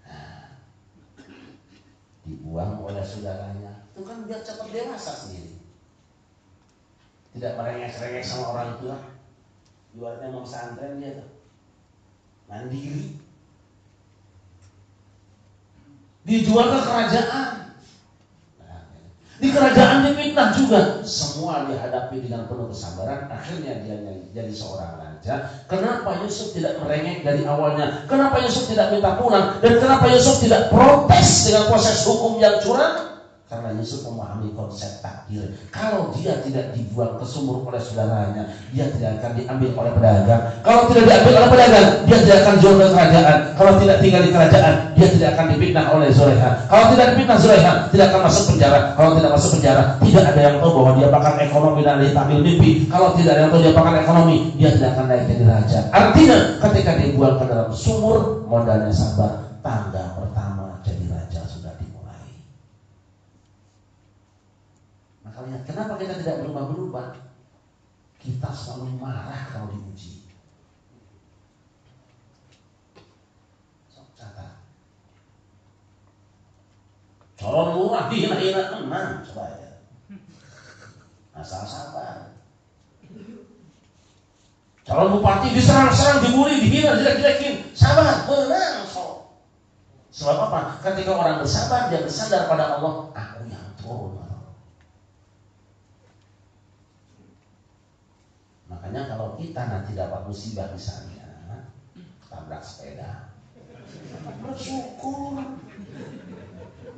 Nah, dibuang oleh saudaranya, itu kan biar cepat dewasa sendiri. Tidak merengek-rengek sama orang tua. Ibaratnya mau pesantren dia tuh mandiri, dijual ke kerajaan. Nah, di kerajaan difitnah juga. Semua dihadapi dengan penuh kesabaran. Akhirnya dia jadi seorang raja. Kenapa Yusuf tidak merengek dari awalnya? Kenapa Yusuf tidak minta pulang? Dan kenapa Yusuf tidak protes dengan proses hukum yang curang? Karena Yusuf memahami konsep takdir. Kalau dia tidak dibuang ke sumur oleh saudaranya, dia tidak akan diambil oleh pedagang. Kalau tidak diambil oleh pedagang, dia tidak akan jual ke kerajaan. Kalau tidak tinggal di kerajaan, dia tidak akan dipitnah oleh Zulaiha. Kalau tidak dipitnah Zulaiha, tidak akan masuk penjara. Kalau tidak masuk penjara, tidak ada yang tahu bahwa dia bakal ekonomi dan tampil mimpi. Kalau tidak ada yang tahu dia bakal ekonomi, dia tidak akan naik jadi raja. Artinya, ketika dibuang ke dalam sumur, modalnya sabar. Tangga pertama jadi raja sudah dimulai. Makanya kenapa kita tidak berubah-berubah? Kita selalu marah kalau dipuji. Catat. Calon lurah dihina-hina tenang, coba ya. Asal sabar. Calon bupati diserang-serang, dibully, dihina, jelek-jelekin, sabar, tenang, so. Sebab apa? Ketika orang bersabar, dia bersandar pada Allah, aku yang turun. Makanya kalau kita nanti dapat musibah misalnya, tabrak sepeda, bersyukur.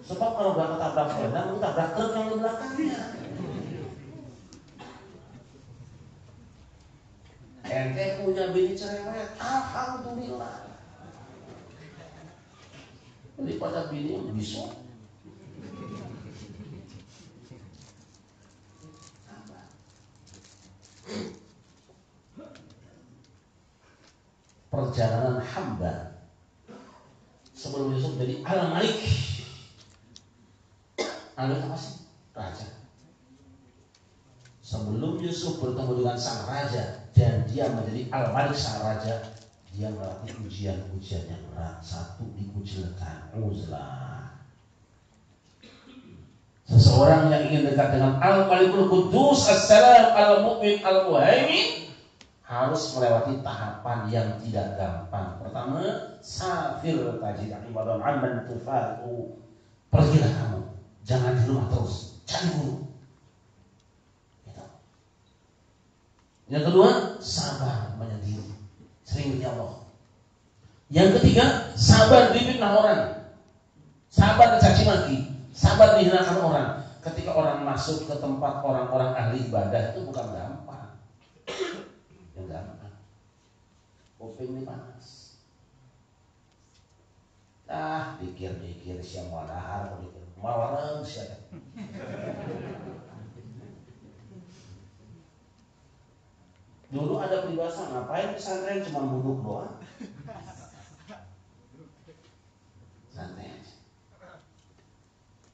Sebab kalau gak ketabrak sepeda, mungkin tabrak truk yang di belakangnya. Ente punya bini cerewet, alhamdulillah. Daripada bini yang bisa. Perjalanan hamba sebelum Yusuf jadi Al-Malik. Al-Malik apa sih? Raja. Sebelum Yusuf bertemu dengan sang raja dan dia menjadi Al-Malik sang raja, dia melalui ujian-ujian yang berat. Satu, dikucilkan, uzlah. Seseorang yang ingin dekat dengan Al-Malikul Qudus As-Salam Al-Mu'min Al-Muhaimin harus melewati tahapan yang tidak gampang. Pertama, safir tajid ibadah amman tufaku. Pergilah kamu, jangan di rumah terus, cari guru. Gitu. Yang kedua, sabar menyendiri, sering ya Allah. Yang ketiga, sabar difitnah orang, sabar dicaci maki, sabar dihinakan orang. Ketika orang masuk ke tempat orang-orang ahli ibadah itu bukan gampang. Yang gampang. Kuping ini panas. Pikir-pikir siang walahar, pikir mawareng siapa. Dulu ada peribahasa, ngapain pesantren cuma duduk doang. Santai aja.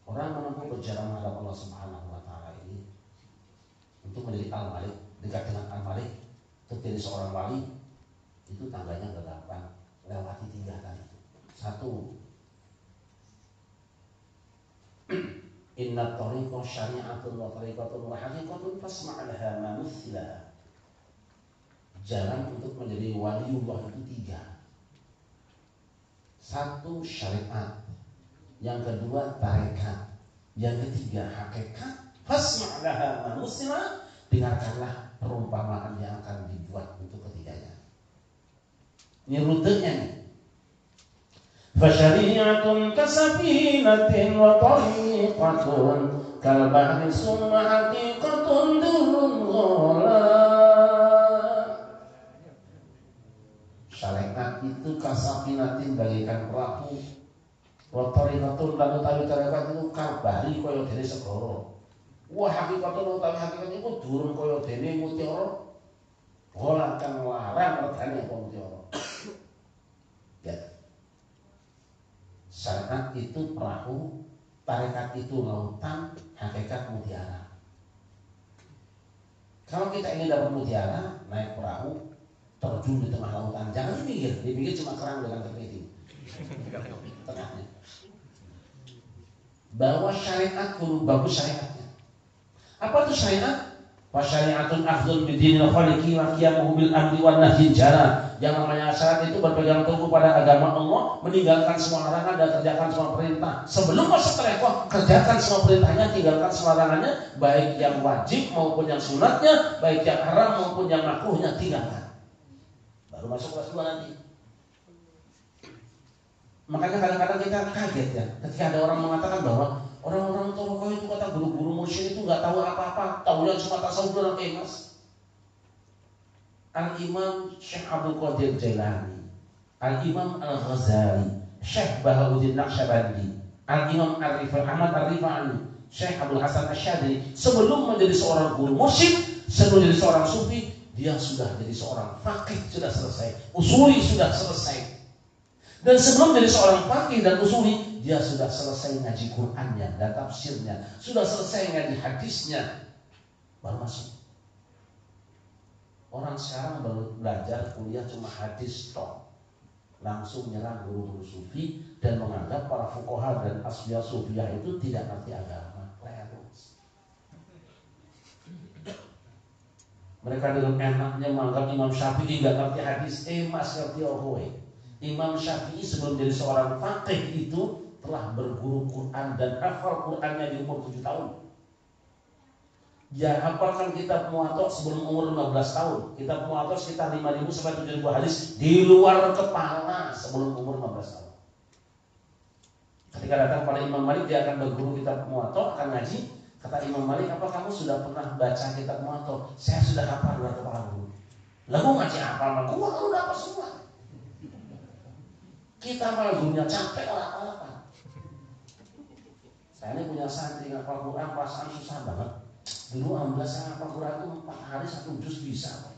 Orang menempuh perjalanan menghadap Allah Subhanahu wa taala ini untuk menjadi Al-Malik, dekat dengan Al-Malik, untuk jadi seorang wali, itu tangganya gak gampang. Lewati 3 kali itu. 1. Inna tariqa syari'atun wa tariqatun wa haqiqatun fasma' laha ma muthila. Jalan untuk menjadi waliullah itu 3. 1, syariat. Yang kedua, tarekat. Yang ketiga, hakikat. Fasma' laha ma muthila. Dengarkanlah perumpamaan yang akan dibuat untuk ketiganya. Ini rutenya nih. Fasyari'atun kasafinatin wa tariqatun kal bahri summa haqiqatun durun ghala. Syariat itu kasafinatin bagaikan perahu, wa tariqatun lan utawi tarekat itu kal bahri kaya dene segara. Wah hakikatun utawi hakikat itu durun kaya dene mutiara. Ghala kang larang regane apa mutiara. Ya. Syariat itu perahu, tarekat itu lautan, hakikat mutiara. Kalau kita ingin dapat mutiara, naik perahu, terjun di tengah lautan. Jangan dipikir cuma kerang dengan kepiting. Tengahnya. Bawa syariat kudu bagus syariatnya. Apa itu syariat? Wa syari'atun afdal bidinil khaliqi wa qiyamuhu bil amri wan nahyi jara. Yang namanya syariat itu berpegang teguh pada agama Allah, meninggalkan semua larangan dan kerjakan semua perintah. Sebelum masuk ke level, kerjakan semua perintahnya, tinggalkan semua larangannya, baik yang wajib maupun yang sunatnya, baik yang haram maupun yang makruhnya, tinggalkan. Baru masuk kelas 2 nanti. Makanya kadang-kadang kita kaget ya, ketika ada orang mengatakan bahwa Orang-orang Toroko itu kata guru-guru mursyid itu nggak tahu apa-apa, tahunya cuma tasawuf doang. Mas, Al-Imam Syekh Abdul Qadir Jailani, Al-Imam Al-Ghazali, Syekh Bahauddin Naqsyabandi, Al-Imam Ahmad Ar-Rifai, Syekh Abdul Hasan Asy'adili, sebelum menjadi seorang guru mursyid, sebelum menjadi seorang sufi, dia sudah jadi seorang faqih, sudah selesai, usuli sudah selesai. Dan sebelum menjadi seorang faqih dan usuli, dia sudah selesai ngaji Qur'annya dan tafsirnya, sudah selesai ngaji hadisnya, baru masuk. Orang sekarang baru belajar kuliah cuma hadis tok, langsung nyerang guru-guru sufi dan menganggap para fuqaha dan asfiya sufiyah itu tidak ngerti agama. Mereka dengan enaknya menganggap Imam Syafi'i nggak ngerti hadis. Mas ngerti oke. Imam Syafi'i sebelum jadi seorang faqih itu telah berguru Quran dan hafal Qurannya di umur 7 tahun. Dia hafalkan kitab Muwatta sebelum umur 15 tahun. Kitab Muwatta sekitar 5.000 sampai 7.000 hadis di luar kepala sebelum umur 15 tahun. Ketika datang pada Imam Malik, dia akan berguru kitab Muwatta, akan ngaji. Kata Imam Malik, apa kamu sudah pernah baca kitab Muwatta? Saya sudah hafal luar kepala guru. Lalu ngaji apa? Gua kalau udah apa semua. Kita malah gurunya capek apa-apa. Saya ini punya santri ngapal Quran, perasaan susah banget. Dulu 16 saya ngapal Quran itu 4 hari 1 juz bisa.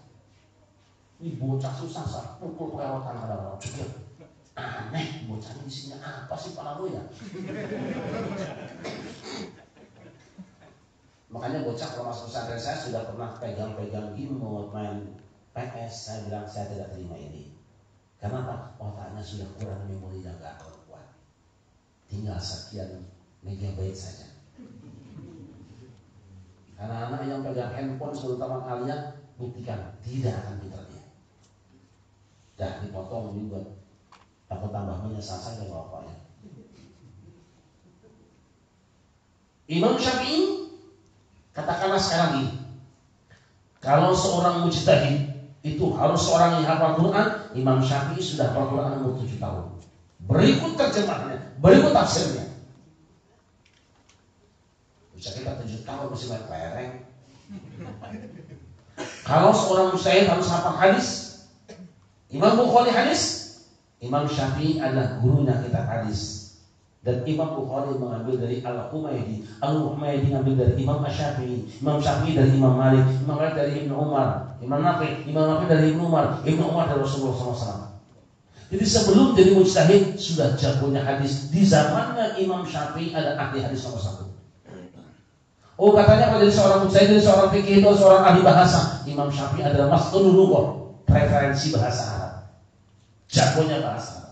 Ini bocah susah, pukul perawatan kadang-kadang. Cukir. Aneh, bocahnya isinya apa sih pala lu ya? Makanya bocah kalau masuk pesantren saya sudah pernah pegang-pegang remote, main PS. Saya bilang saya tidak terima ini. Karena apa? Otaknya sudah kurang, memorinya nggak kuat. Tinggal sekian megabyte saja. Anak-anak yang pegang handphone sebelum tamat kalian, buktikan tidak akan pintar dia. Dah dipotong juga. Takut tambah menyesal saja bapaknya. Imam Syafi'i katakanlah sekarang ini, kalau seorang mujtahid itu harus seorang yang hafal Quran, Imam Syafi'i sudah hafal Quran umur 7 tahun. Berikut terjemahnya, berikut tafsirnya. Bisa kita 7 tahun masih main kelereng. Kalau seorang mujtahid harus hafal hadis, Imam Bukhari hadis, Imam Syafi'i adalah gurunya kitab hadis. Dan Imam Bukhari mengambil dari Al-Humaydi, Al-Humaydi mengambil dari Imam Syafi'i, Imam Syafi'i dari Imam Malik, Imam Malik dari Ibnu Umar, Imam Nafi dari Ibnu Umar, Ibnu Umar dari Rasulullah SAW. Jadi sebelum jadi mujtahid sudah jagonya hadis. Di zamannya Imam Syafi'i ada ahli hadis nomor 1. Oh, katanya kalau jadi seorang mujtahid, jadi seorang fikih itu seorang ahli bahasa. Imam Syafi'i adalah masdurul lughah, referensi bahasa Arab. Jagonya bahasa Arab.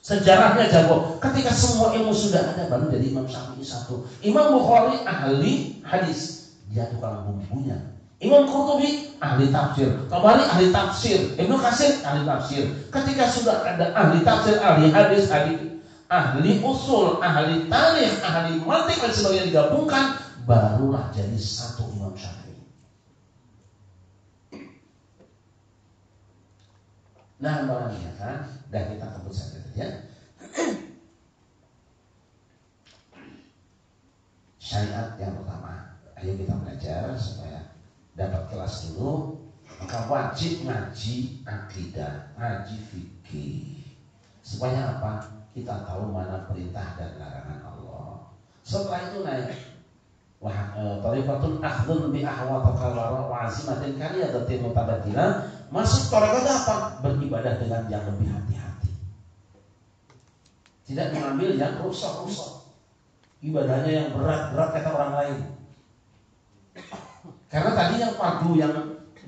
Sejarahnya jago. Ketika semua ilmu sudah ada, baru jadi Imam Syafi'i 1. Imam Bukhari ahli hadis, dia tukang bumbunya. Imam Qurtubi ahli tafsir, Tabari ahli tafsir, Ibnu Katsir ahli tafsir. Ketika sudah ada ahli tafsir, ahli hadis, ahli usul, ahli tarikh, ahli mantiq dan sebagainya digabungkan, barulah jadi 1 Imam Syafi'i. Nah, barangnya kan, dan kita kebut saja ya. Syariat yang pertama, ayo kita belajar supaya dapat kelas dulu. Maka wajib ngaji akidah, ngaji fikih. Supaya apa? Kita tahu mana perintah dan larangan Allah. Setelah itu naik tariqatun akhdun bi ahwatal wa azimatin kariyadatin mutabaddilah. Masuk tariqat apa? Beribadah dengan yang lebih hati-hati. Tidak mengambil yang rusak-rusak. Ibadahnya yang berat-berat kata orang lain. Karena tadi yang fardu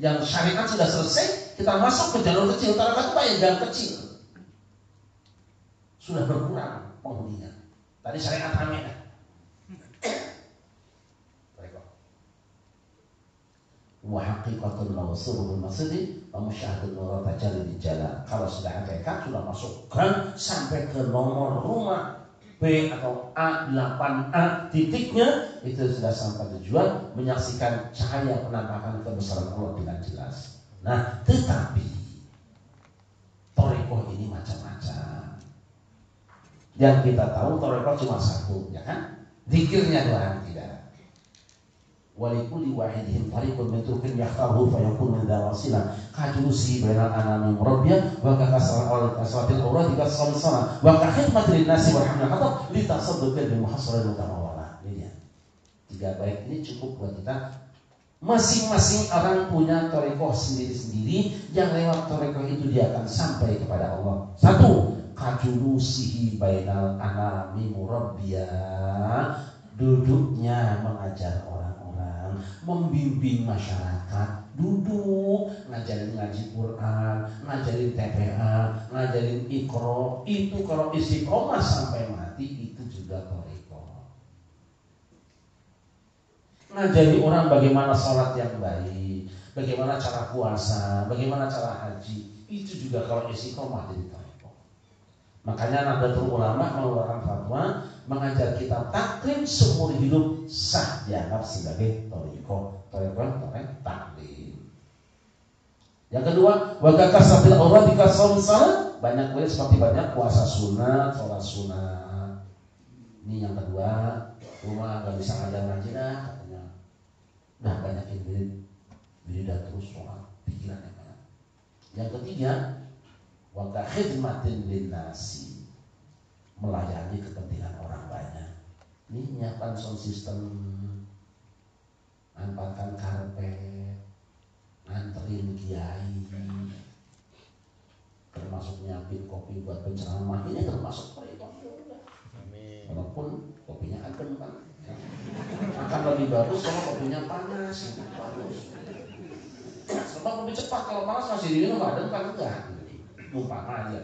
yang syariat sudah selesai, kita masuk ke jalur kecil. Tariqat itu yang jalan kecil. Sudah berkurang penghuninya. Tadi syariat rame. Wa haqiqatul mawsurul masjid wa musyahadul nur tajalli di jalan. Kalau sudah hakikat, sudah masuk gang sampai ke nomor rumah B atau A8A titiknya, itu sudah sampai tujuan, menyaksikan cahaya penampakan kebesaran Allah dengan jelas. Nah, tetapi thariqah ini macam-macam. Yang kita tahu thariqah cuma 1, ya kan? Zikirnya doang tidak. Walikulli wahidihim tariqun min turuqin yakhtaruhu fayakun min dawasila kajulusi bainal anami murabbiyah wa kakasran al-aswatil awrad dikasal-sala wa kakhidmatil nasi wa hamil khatab litasadduqil bi muhassarin mutamawala. Ini dia. 3 baik ini cukup buat kita. Masing-masing orang punya thariqah sendiri-sendiri, yang lewat thariqah itu dia akan sampai kepada Allah. 1. Kajulusihi bainal anami murabbiyah, duduknya mengajar orang-orang, membimbing masyarakat, duduk ngajarin ngaji Quran, ngajarin TPA, ngajarin Iqra. Itu kalau istiqomah sampai mati itu juga thariqah. Ngajari orang bagaimana sholat yang baik, bagaimana cara puasa, bagaimana cara haji, itu juga kalau istiqomah jadi thariqah. Makanya Nahdlatul Ulama mengeluarkan fatwa mengajar kita taklim seumur hidup sah dianggap sebagai thariqah. Thariqah taklim. Yang kedua, wagaka sabil aurat dikasal salat, banyak boleh seperti banyak puasa sunat, sholat sunat. Ini yang kedua, rumah nggak bisa ngajar ngaji dah katanya. Nah banyakin diri dan terus sholat, pikiran yang banyak. Yang ketiga, wagaka khidmatin linnasi, melayani kepentingan orang banyak. Ini nyiapkan sound system, antarkan karpet, nganterin kiai, termasuk nyiapin kopi buat penceramah. Ini termasuk thariqah juga. Walaupun kopinya adem kan, akan lebih bagus kalau kopinya panas. Bagus. Sebab lebih cepat kalau panas masih diminum, adem kan enggak. Numpang aja.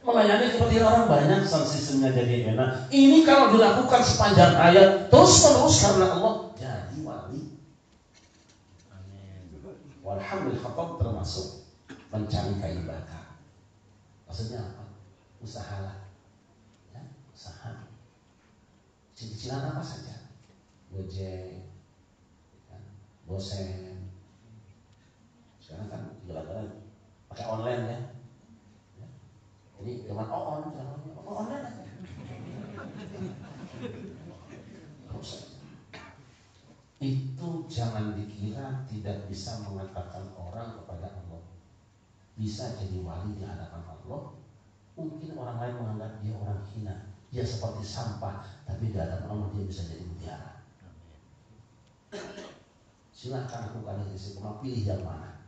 Melayani kepentingan orang banyak, sound systemnya jadi enak. Ini kalau dilakukan sepanjang hayat terus menerus karena Allah, jadi wali. Walhamdulillah khatam termasuk mencari kayu bakar. Maksudnya apa? Usahalah. Ya, usaha. Cicilan apa saja. Gojek, kan? Bosen. Sekarang kan jalan-jalan pakai online ya. Ini zaman on online aja. Itu jangan dikira tidak bisa mengatakan orang kepada Allah. Bisa jadi wali di hadapan Allah. Mungkin orang lain menganggap dia orang hina, dia seperti sampah, tapi di hadapan Allah dia bisa jadi mutiara. Silahkan lakukan istiqomah, pilih yang mana.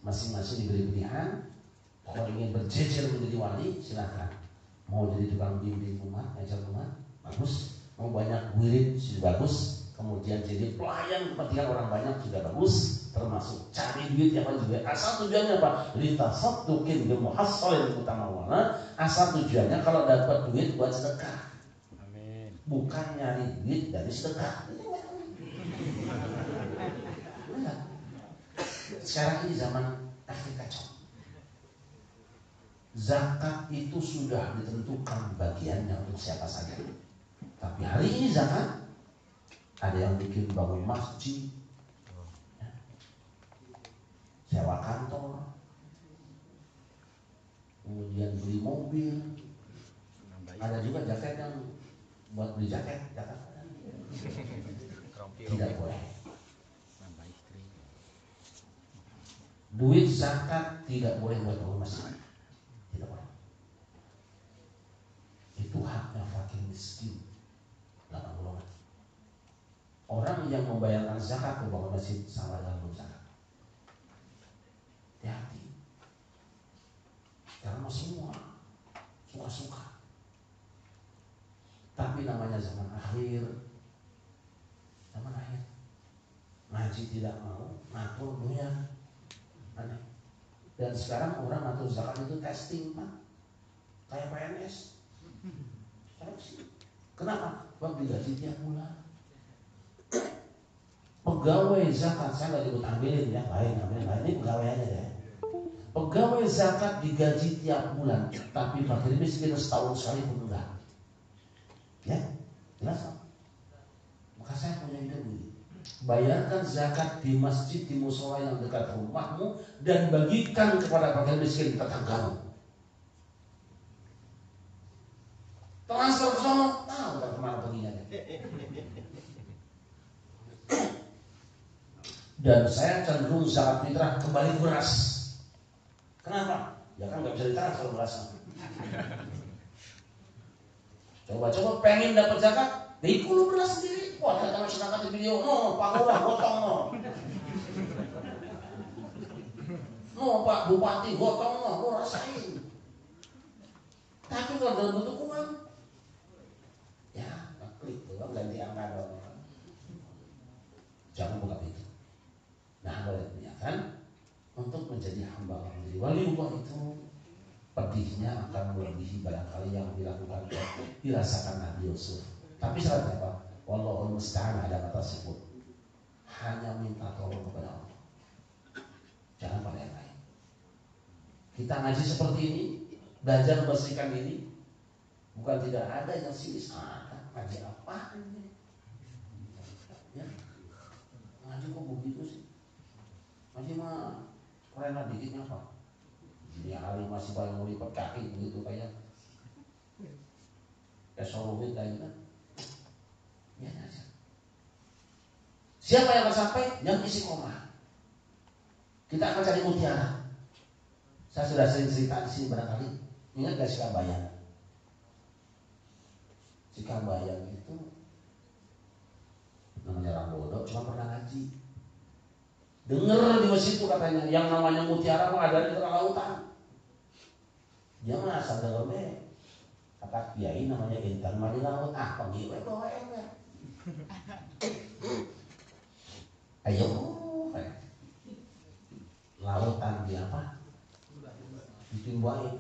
Masing-masing diberi pilihan. Kalau ingin berjejer menjadi wali, silahkan. Mau jadi tukang bimbing umat, ngajar umat, bagus. Mau banyak wirid, sudah bagus. Kemudian jadi pelayan kepentingan orang banyak, juga bagus. Termasuk cari duit yang juga. Asal tujuannya apa? Litasadduqin bi muhassalin mutamawala. Asal tujuannya kalau dapat duit buat sedekah. Amin. Bukan nyari duit dari sedekah. Sekarang ini zaman akhir kacau. Zakat itu sudah ditentukan bagiannya untuk siapa saja. Tapi hari ini zakat ada yang bikin bangun masjid, ya, sewa kantor, kemudian beli mobil. Ada juga jaket yang buat beli jaket. Tidak boleh. Duit zakat tidak boleh buat bangun masjid. Tidak boleh. Itu haknya fakir miskin. 8 golongan. Orang yang membayarkan zakat ke bangun masjid sama dengan belum zakat. Hati-hati. Karena semua suka-suka. Tapi namanya zaman akhir. Zaman akhir. Ngaji tidak mau, ngatur dunia. Aneh. Dan sekarang orang ngatur zakat itu testing, Pak. Kayak PNS. Kenapa? Bang digaji tiap bulan. Pegawai zakat, saya nggak disebut ambilin ya, lain. Ini pegawai aja deh. Pegawai zakat digaji tiap bulan, tapi fakir miskin setahun sekali pun enggak. Ya, jelas Pak? Maka saya punya ide begini. Bayarkan zakat di masjid, di musola yang dekat rumahmu, dan bagikan kepada fakir miskin tetanggamu. Transfer ke sana Dan saya cenderung zakat fitrah kembali beras. Kenapa? Ya kan nggak bisa ditransfer berasnya. Coba-coba pengen dapat zakat, dipuluh beras sendiri. Wah, kata masyarakat di video, no, Pak Lurah, gotong no. No, Pak Bupati, gotong no, lo rasain. Tapi kalau dalam bentuk uang, ya, klik doang, ganti angka doang. Jangan buka pintu. Nah, boleh kan? Untuk menjadi hamba Allah, menjadi wali Allah itu pedihnya akan melebihi barangkali yang dirasakan Nabi Yusuf. Tapi syaratnya apa? Wallahul musta'an, ada kata sebut. Hanya minta tolong kepada Allah, jangan pada yang lain. Kita ngaji seperti ini, belajar membersihkan diri, bukan tidak ada yang sinis. Ngaji apa ini? Ya, ngaji kok begitu sih? Ngaji mah keren dikitnya apa? Ini hari masih banyak melipat kaki begitu kayak sorowit kayak gitu. Biar aja. Siapa yang akan sampai? Yang istiqomah. Kita akan cari mutiara. Saya sudah sering cerita di sini barangkali. Ingat gak si Kambayang? Si Kambayang itu namanya orang bodoh, cuma pernah ngaji. Dengar di masjid itu katanya, yang namanya mutiara mah ada di tengah lautan. Dia mah asal dengar be. Kata kiai namanya intan mari laut. Pergi we bawa ember. Ayo, lautan dia apa? Ditimbain.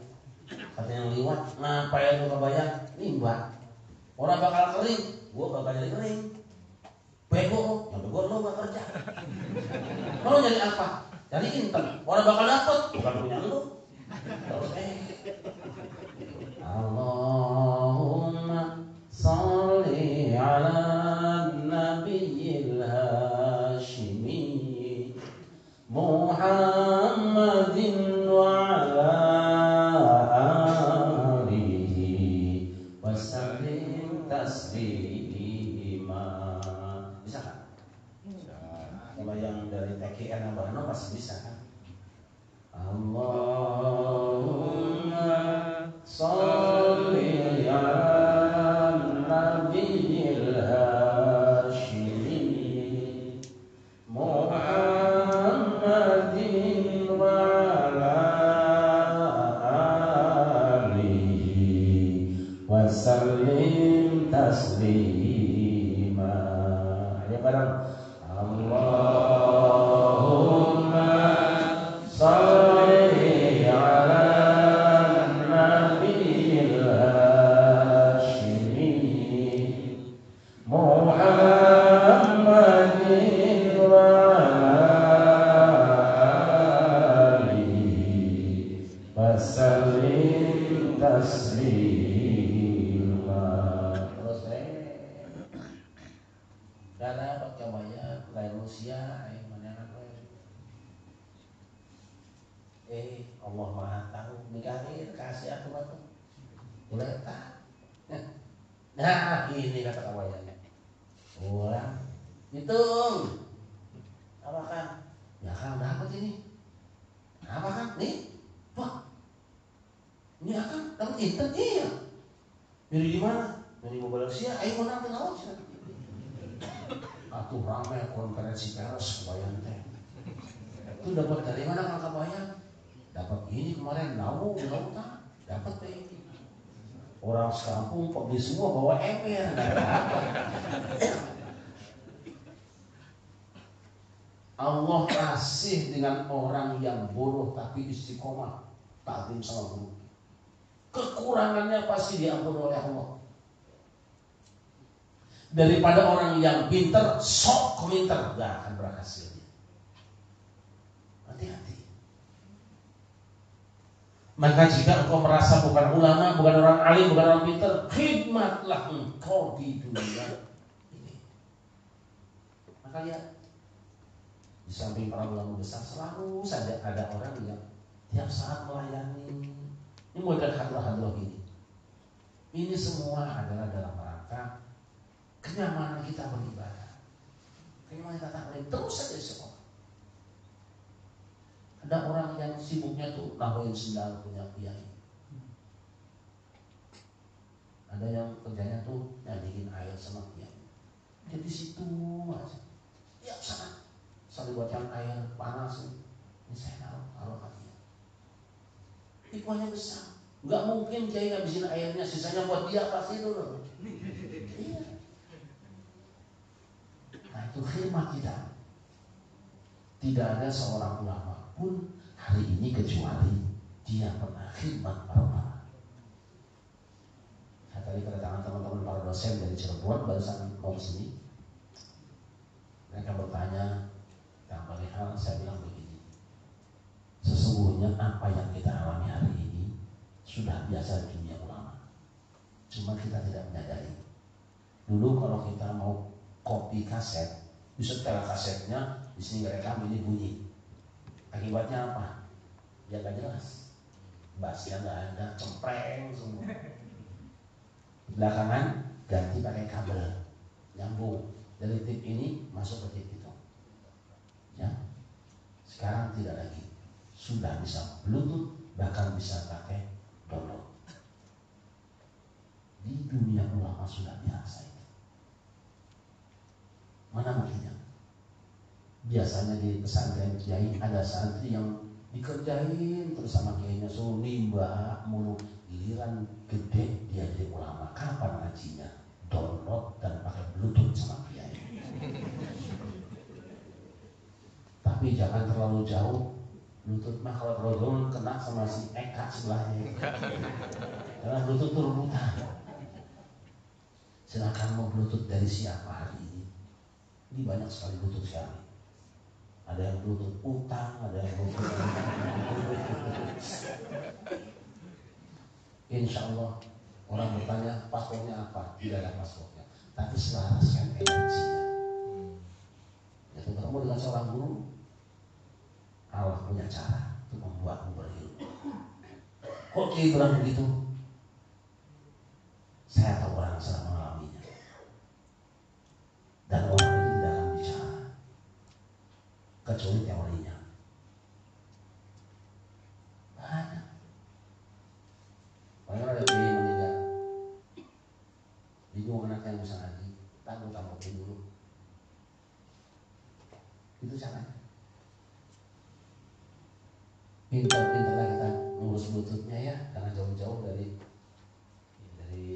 Katanya yang liwat, ngapain lu kebayang? Nimba. Orang bakal kering, gua bakal jadi kering. Bego, yang bego lu gak kerja. Lu nyari apa? Cari intan. Orang bakal dapet, bukan punya lu. Terus Allahumma salli ala nabiyil hashimi Muhammadin wa ala alihi wa sallim taslima. Bisa kan? Kalau yang dari TKN Abah No masih bisa kan? Allahumma salli ala nabiyil hashimi Muhammadin wa ala alihi wa sallim taslima. Ayo bareng. Allahumma salli ala nabiyil hashimi Muhammadin wa alihi wa sallim taslima. Terus karena pakai banyak lain usia mana Allah Maha Tahu. Mikir kasih aku batu boleh tak? Nah ini kata kawannya orang hitung apa kan? Ya kan dapat ini apa kan? Nih wah ini akan dapat inten. Iya dari di mana? Dari Malaysia. Ayo menang di laut. Atuh ramai konferensi pers kebayang teh. Itu dapat dari mana Kang Kabayang? Dapat ini kemarin laut dapat ini. Orang sekampung pergi semua bawa ember. Allah kasih dengan orang yang bodoh tapi istiqomah taklim sama guru. Kekurangannya pasti diampuni oleh Allah. Daripada orang yang pinter, sok pinter, gak akan berhasil. Hati-hati. Maka jika engkau merasa bukan ulama, bukan orang alim, bukan orang pinter, khidmatlah engkau di dunia ini. Maka lihat, di samping para ulama besar selalu saja ada orang yang tiap saat melayani. Ini model hadrah-hadrah ini. Ini semua adalah dalam rangka kenyamanan kita beribadah. Kenyamanan kita taklim terus saja sekolah. Ada orang yang sibuknya tuh nawain sendal punya kiai. Ada yang kerjanya tuh nyanyiin air sama kiai. Dia di situ aja. Ya sana, sambil buatkan air panas. Ini saya taruh hatinya. Piponya besar. Nggak mungkin kiai ngabisin airnya, sisanya buat dia pasti dulu. Iya. Nah itu khidmat kita. Tidak ada seorang ulama pun hari ini kecuali dia pernah khidmat para ulama. Saya tadi kedatangan teman-teman para dosen dari Cirebon barusan mau sini. Mereka bertanya tentang banyak hal. Saya bilang begini, sesungguhnya apa yang kita alami hari ini sudah biasa di dunia ulama. Cuma kita tidak menyadari. Dulu kalau kita mau copy kaset, disetel kasetnya, di sini rekam, ini bunyi. Akibatnya apa? Ya gak jelas. Bassnya gak ada, cempreng semua. Belakangan ganti pakai kabel, nyambung dari tip ini masuk ke tip itu. Ya, sekarang tidak lagi. Sudah bisa Bluetooth, bahkan bisa pakai download. Di dunia ulama sudah biasa itu. Mana buktinya? Biasanya di pesantren kiai ada santri yang dikerjain terus sama kiainya, suruh nimba mulu. Giliran gede dia jadi ulama, kapan ngajinya? Download dan pakai Bluetooth sama kiai. Tapi jangan terlalu jauh. Bluetooth mah kalau terlalu jauh kena sama si Eka sebelahnya. Karena Bluetooth itu rebutan. Silakan mau Bluetooth dari siapa hari ini? Ini banyak sekali Bluetooth sekarang. Ada yang Bluetooth utang, ada yang Bluetooth. Insya Allah orang bertanya paspornya apa? Tidak ada paspornya, tapi selaraskan energinya. Jatuh ketemu dengan seorang guru, Allah punya cara untuk membuatmu berilmu. Kok Kiai bilang begitu? Saya tahu orang sedang mengalaminya. Dan orang itu tidak akan bicara kecuali teorinya. Banyak. Banyak ada Kiai meninggal, bingung anaknya yang bisa ngaji, tampuk-tampukin dulu. Itu caranya. Pintar-pintarlah kita ngurus Bluetoothnya ya, karena jauh-jauh dari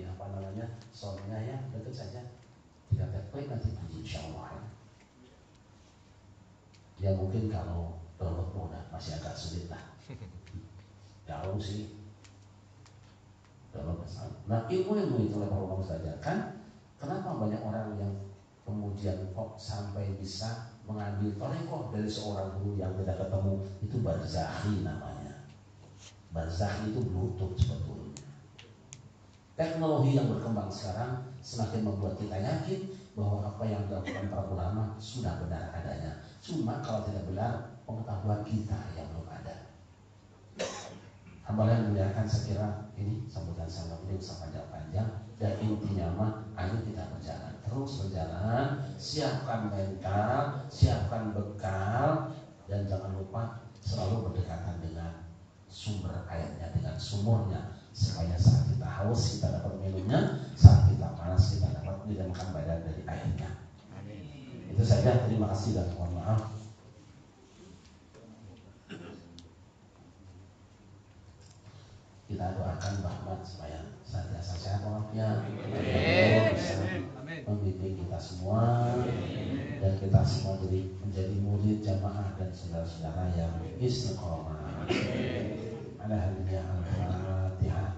apa namanya soundnya ya, dekat saja. Tidak klik nanti bunyi insya Allah. Ya mungkin kalau download mudah masih agak sulit lah. Jauh sih. Download besar. Nah ilmu itu level ulama saja. Kenapa banyak orang yang kemudian kok sampai bisa mengambil thariqah dari seorang guru yang tidak ketemu? Itu barzakhi namanya. Barzakhi itu Bluetooth sebetulnya. Teknologi yang berkembang sekarang semakin membuat kita yakin bahwa apa yang dilakukan para ulama sudah benar adanya. Cuma kalau tidak benar, pengetahuan kita yang belum ada. Hamba yang memuliakan, saya kira ini sambutan saya ini usah panjang-panjang. Dan intinya mah, ayo kita berjalan, terus berjalan. Siapkan mental, siapkan bekal, dan jangan lupa selalu berdekatan dengan sumber airnya, dengan sumurnya, supaya saat kita haus kita dapat minumnya, saat kita panas kita dapat menidamkan badan dari airnya. Itu saja, terima kasih dan mohon maaf. Kita doakan Mbak Ahmad supaya senantiasa sehat walafiat, bisa membimbing kita semua, dan kita semua menjadi murid jamaah dan saudara-saudara yang istiqomah. Ala hadhihi al-Fatihah.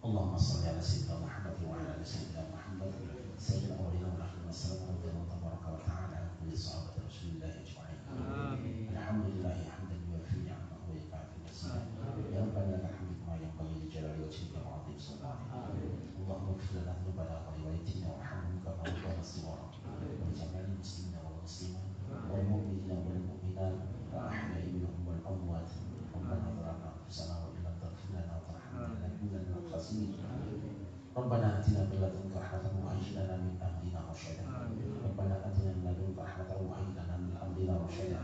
Allahumma salli ala sayyidina Muhammad wa ala ali sayyidina Muhammad sayyidina awwalina wa akhirina sallallahu alaihi tabaraka wa ta'ala ala kulli sahabati Rasulillah ajma'in. Alhamdulillah hamdan yuwaffi ni'amahu wa yukafi mazidah. Ya Rabbana lakal hamdu kama yanbaghi li jalali wajhika wa 'azimi sultanika. Allahumma ighfir lana dhunubana wa liwalidayna warhamhum kama rabbayana shighara. Wa li jami'il muslimina wal muslimat wal mu'minina wal mu'minat wa ahya'i minhum wal amwat. Rabbana zalamna anfusana wa illam taghfir lana الخاسرين ربنا آتنا من لدنك رحمة وهيئ لنا من أمرنا رشدا ربنا آتنا من لدنك رحمة وهيئ لنا من أمرنا رشدا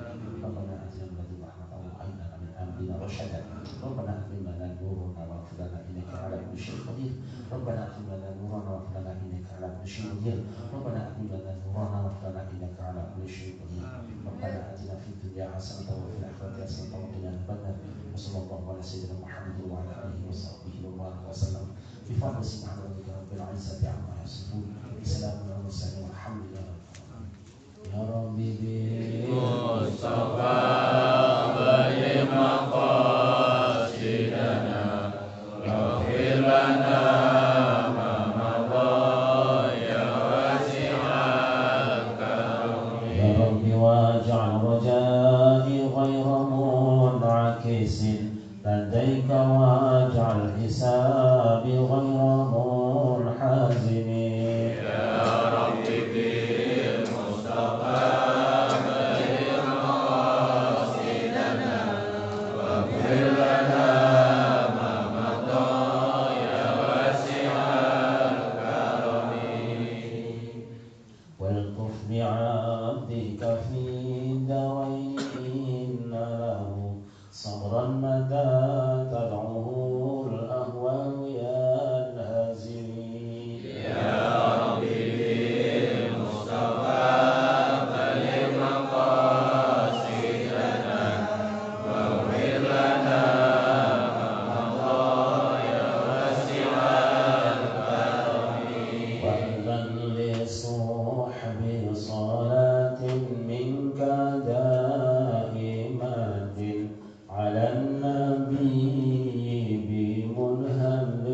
ربنا آتنا من لدنك رحمة وهيئ لنا من أمرنا رشدا ربنا أتمم لنا نورنا واغفر لنا إنك على كل شيء قدير ربنا أتمم لنا نورنا واغفر لنا إنك على كل شيء قدير ربنا أتمم لنا نورنا واغفر لنا إنك على كل شيء قدير ربنا آتنا في الدنيا حسنة وفي الآخرة حسنة وقنا عذاب النار وصلى الله على سيدنا محمد وعلى آله وصحبه وبارك وسلم بفضل سبحان ربك رب العزة عما يصفون وسلام على المرسلين والحمد لله يا ربي بالمصطفى بلغ مقاصدنا واغفر لنا ما مضى يا واسع الكرم يا ربي واجعل رجائي غير منعكس لديك واجعل حسابي غير منحزم يا ربي بالمصطفى بلغ مقاصدنا واغفر لنا ما مضى يا واسع الكرم والطف بعبدك في الدارين إن له صبرا مدى تدعوه الأهوال يا الهازمين يا ربي بالمصطفى بلغ مقاصدنا واغفر لنا ما مضى يا واسع الكرم وأذن لصحب صلاة منك دائمة على النبي بمنهل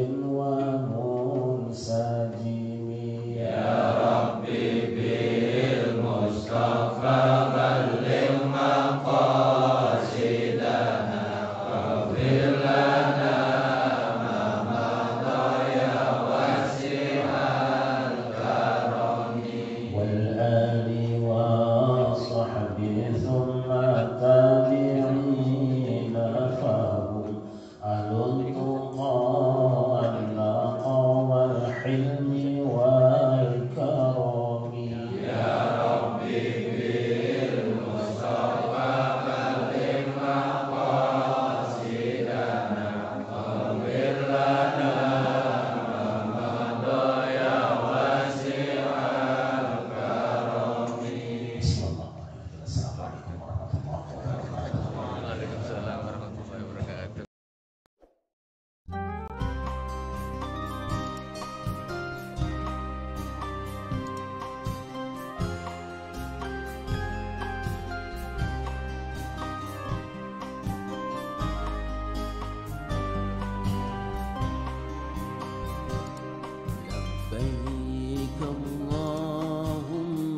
ومنسجم يا ربي بالمصطفى بلغ مقاصدنا واغفر لنا ما مضى يا واسع الكرم والآل وصحبه ثم التابعين فهم أهل التقى والنقى والحلم والكرم يا ربي بالمصطفى بلغ مقاصدنا واغفر لنا ما مضى يا واسع الكرم بسم الله السلام عليكم ورحمة الله وبركاته Waalaikumsalam warahmatullahi wabarakatuh. لبيك اللهم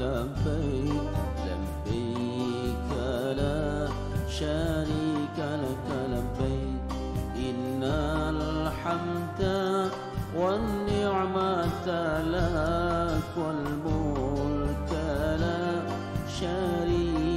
لبيك لبيك لا شريك لك لبيك إن الحمد والنعمة لك والملك لا شريك